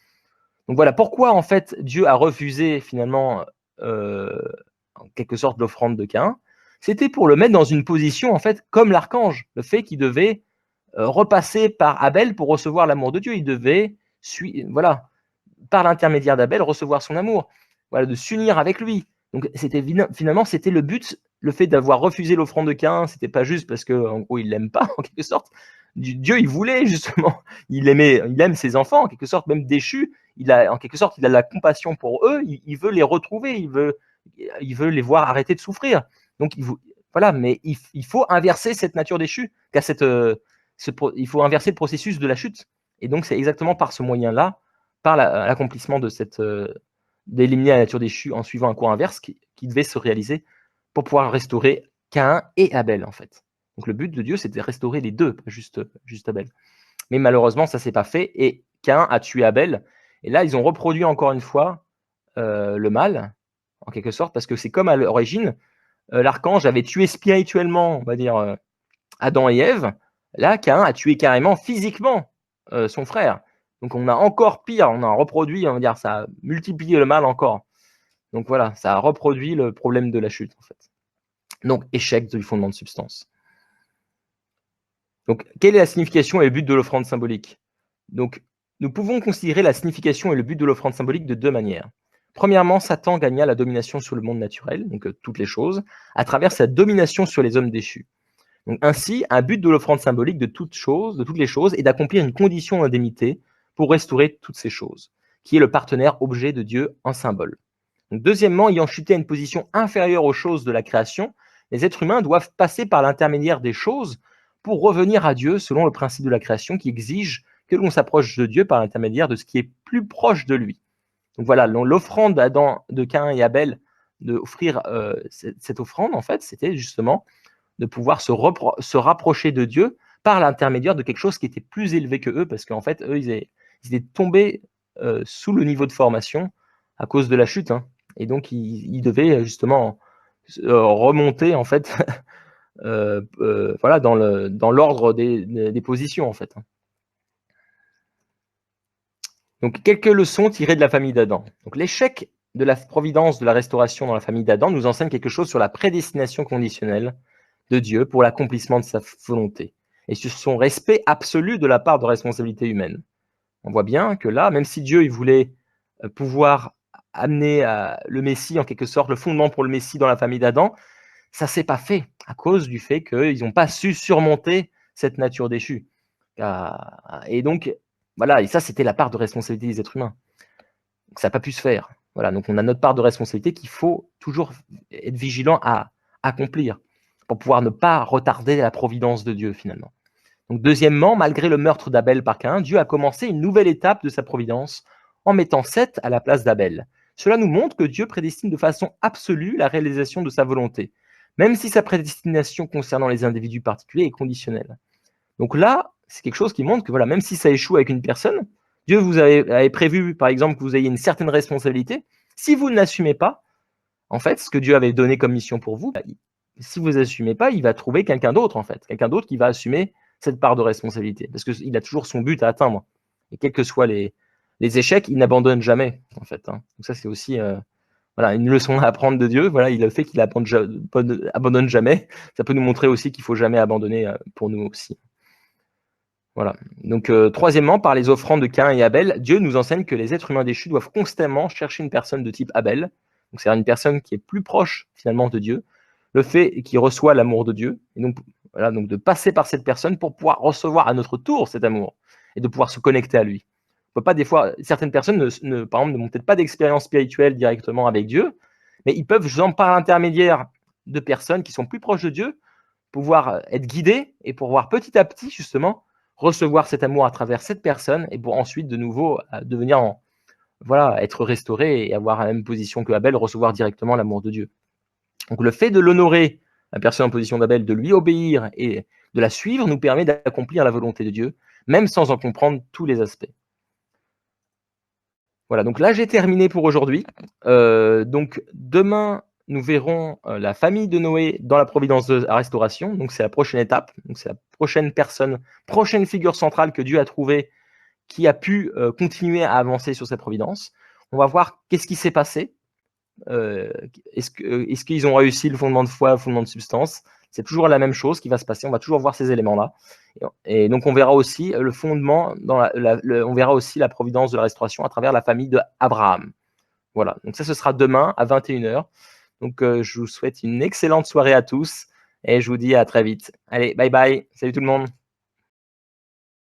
A: Donc voilà, pourquoi en fait Dieu a refusé finalement en quelque sorte l'offrande de Caïn. C'était pour le mettre dans une position, en fait, comme l'archange. Le fait qu'il devait repasser par Abel pour recevoir l'amour de Dieu. Il devait, voilà, par l'intermédiaire d'Abel, recevoir son amour, voilà, de s'unir avec lui. Donc finalement, c'était le but, le fait d'avoir refusé l'offrande de Caïn, c'était pas juste parce que en gros, il l'aime pas, en quelque sorte. Dieu, il voulait justement, il aime ses enfants, en quelque sorte, même déchus. En quelque sorte, il a la compassion pour eux, il veut les retrouver, il veut les voir arrêter de souffrir. Donc, voilà, mais il faut inverser cette nature déchue, car il faut inverser le processus de la chute. Et donc, c'est exactement par ce moyen-là, par l'accomplissement de d'éliminer la nature déchue en suivant un cours inverse qui devait se réaliser pour pouvoir restaurer Caïn et Abel, en fait. Donc, le but de Dieu, c'était de restaurer les deux, pas juste Abel. Mais malheureusement, ça ne s'est pas fait et Caïn a tué Abel. Et là, ils ont reproduit encore une fois le mal, en quelque sorte, parce que c'est comme à l'origine, l'archange avait tué spirituellement, on va dire, Adam et Ève. Là, Caïn a tué carrément physiquement son frère. Donc on a encore pire, on a reproduit, on va dire, ça a multiplié le mal encore. Donc voilà, ça a reproduit le problème de la chute, en fait. Donc échec du fondement de substance. Donc quelle est la signification et le but de l'offrande symbolique? Donc nous pouvons considérer la signification et le but de l'offrande symbolique de deux manières. Premièrement, Satan gagna la domination sur le monde naturel, donc toutes les choses, à travers sa domination sur les hommes déchus. Donc, ainsi, un but de l'offrande symbolique de toutes les choses est d'accomplir une condition d'indemnité pour restaurer toutes ces choses, qui est le partenaire objet de Dieu en symbole. Donc, deuxièmement, ayant chuté à une position inférieure aux choses de la création, les êtres humains doivent passer par l'intermédiaire des choses pour revenir à Dieu selon le principe de la création qui exige que l'on s'approche de Dieu par l'intermédiaire de ce qui est plus proche de lui. Donc voilà, l'offrande de Caïn et Abel, d'offrir cette offrande, en fait, c'était justement de pouvoir se rapprocher de Dieu par l'intermédiaire de quelque chose qui était plus élevé que eux, parce qu'en fait, eux, ils étaient tombés sous le niveau de formation à cause de la chute, hein. Et donc, ils devaient justement remonter, en fait, voilà, dans l'ordre des positions, en fait. Donc, quelques leçons tirées de la famille d'Adam. Donc, l'échec de la providence de la restauration dans la famille d'Adam nous enseigne quelque chose sur la prédestination conditionnelle de Dieu pour l'accomplissement de sa volonté et sur son respect absolu de la part de responsabilité humaine. On voit bien que là, même si Dieu il voulait pouvoir amener le Messie, en quelque sorte, le fondement pour le Messie dans la famille d'Adam, ça ne s'est pas fait à cause du fait qu'ils n'ont pas su surmonter cette nature déchue. Et donc, voilà, et ça, c'était la part de responsabilité des êtres humains. Donc, ça n'a pas pu se faire. Voilà, donc on a notre part de responsabilité qu'il faut toujours être vigilant à accomplir pour pouvoir ne pas retarder la providence de Dieu, finalement. Donc, deuxièmement, malgré le meurtre d'Abel par Caïn, Dieu a commencé une nouvelle étape de sa providence en mettant Seth à la place d'Abel. Cela nous montre que Dieu prédestine de façon absolue la réalisation de sa volonté, même si sa prédestination concernant les individus particuliers est conditionnelle. Donc là, c'est quelque chose qui montre que voilà, même si ça échoue avec une personne, Dieu vous avait prévu, par exemple, que vous ayez une certaine responsabilité. Si vous ne l'assumez pas, en fait, ce que Dieu avait donné comme mission pour vous, si vous n'assumez pas, il va trouver quelqu'un d'autre, en fait. Quelqu'un d'autre qui va assumer cette part de responsabilité. Parce qu'il a toujours son but à atteindre. Et quels que soient les échecs, il n'abandonne jamais, en fait. Donc ça, c'est aussi voilà, une leçon à apprendre de Dieu. Voilà, il a fait qu'il abandonne jamais. Ça peut nous montrer aussi qu'il ne faut jamais abandonner pour nous aussi. Voilà. Donc, troisièmement, par les offrandes de Caïn et Abel, Dieu nous enseigne que les êtres humains déchus doivent constamment chercher une personne de type Abel. Donc, c'est une personne qui est plus proche finalement de Dieu, le fait qu'il reçoit l'amour de Dieu. Et donc, voilà, donc de passer par cette personne pour pouvoir recevoir à notre tour cet amour et de pouvoir se connecter à lui. On peut pas, des fois, certaines personnes, par exemple, n'ont peut-être pas d'expérience spirituelle directement avec Dieu, mais ils peuvent, justement, par l'intermédiaire de personnes qui sont plus proches de Dieu, pouvoir être guidés et pouvoir petit à petit, justement, recevoir cet amour à travers cette personne et pour ensuite de nouveau devenir voilà, être restauré et avoir la même position que Abel, recevoir directement l'amour de Dieu. Donc le fait de l'honorer, la personne en position d'Abel, de lui obéir et de la suivre nous permet d'accomplir la volonté de Dieu, même sans en comprendre tous les aspects. Voilà, donc là j'ai terminé pour aujourd'hui. Donc demain, nous verrons la famille de Noé dans la providence de la restauration. Donc c'est la prochaine étape. Donc c'est la prochaine personne, prochaine figure centrale que Dieu a trouvée qui a pu continuer à avancer sur sa providence. On va voir qu'est-ce qui s'est passé, est-ce qu'ils ont réussi le fondement de foi, le fondement de substance? C'est toujours la même chose qui va se passer. On va toujours voir ces éléments-là. Et donc, on verra aussi le fondement, on verra aussi la providence de la restauration à travers la famille d'Abraham. Voilà. Donc, ça, ce sera demain à 21h. Donc, je vous souhaite une excellente soirée à tous et je vous dis à très vite. Allez, bye bye. Salut tout le monde.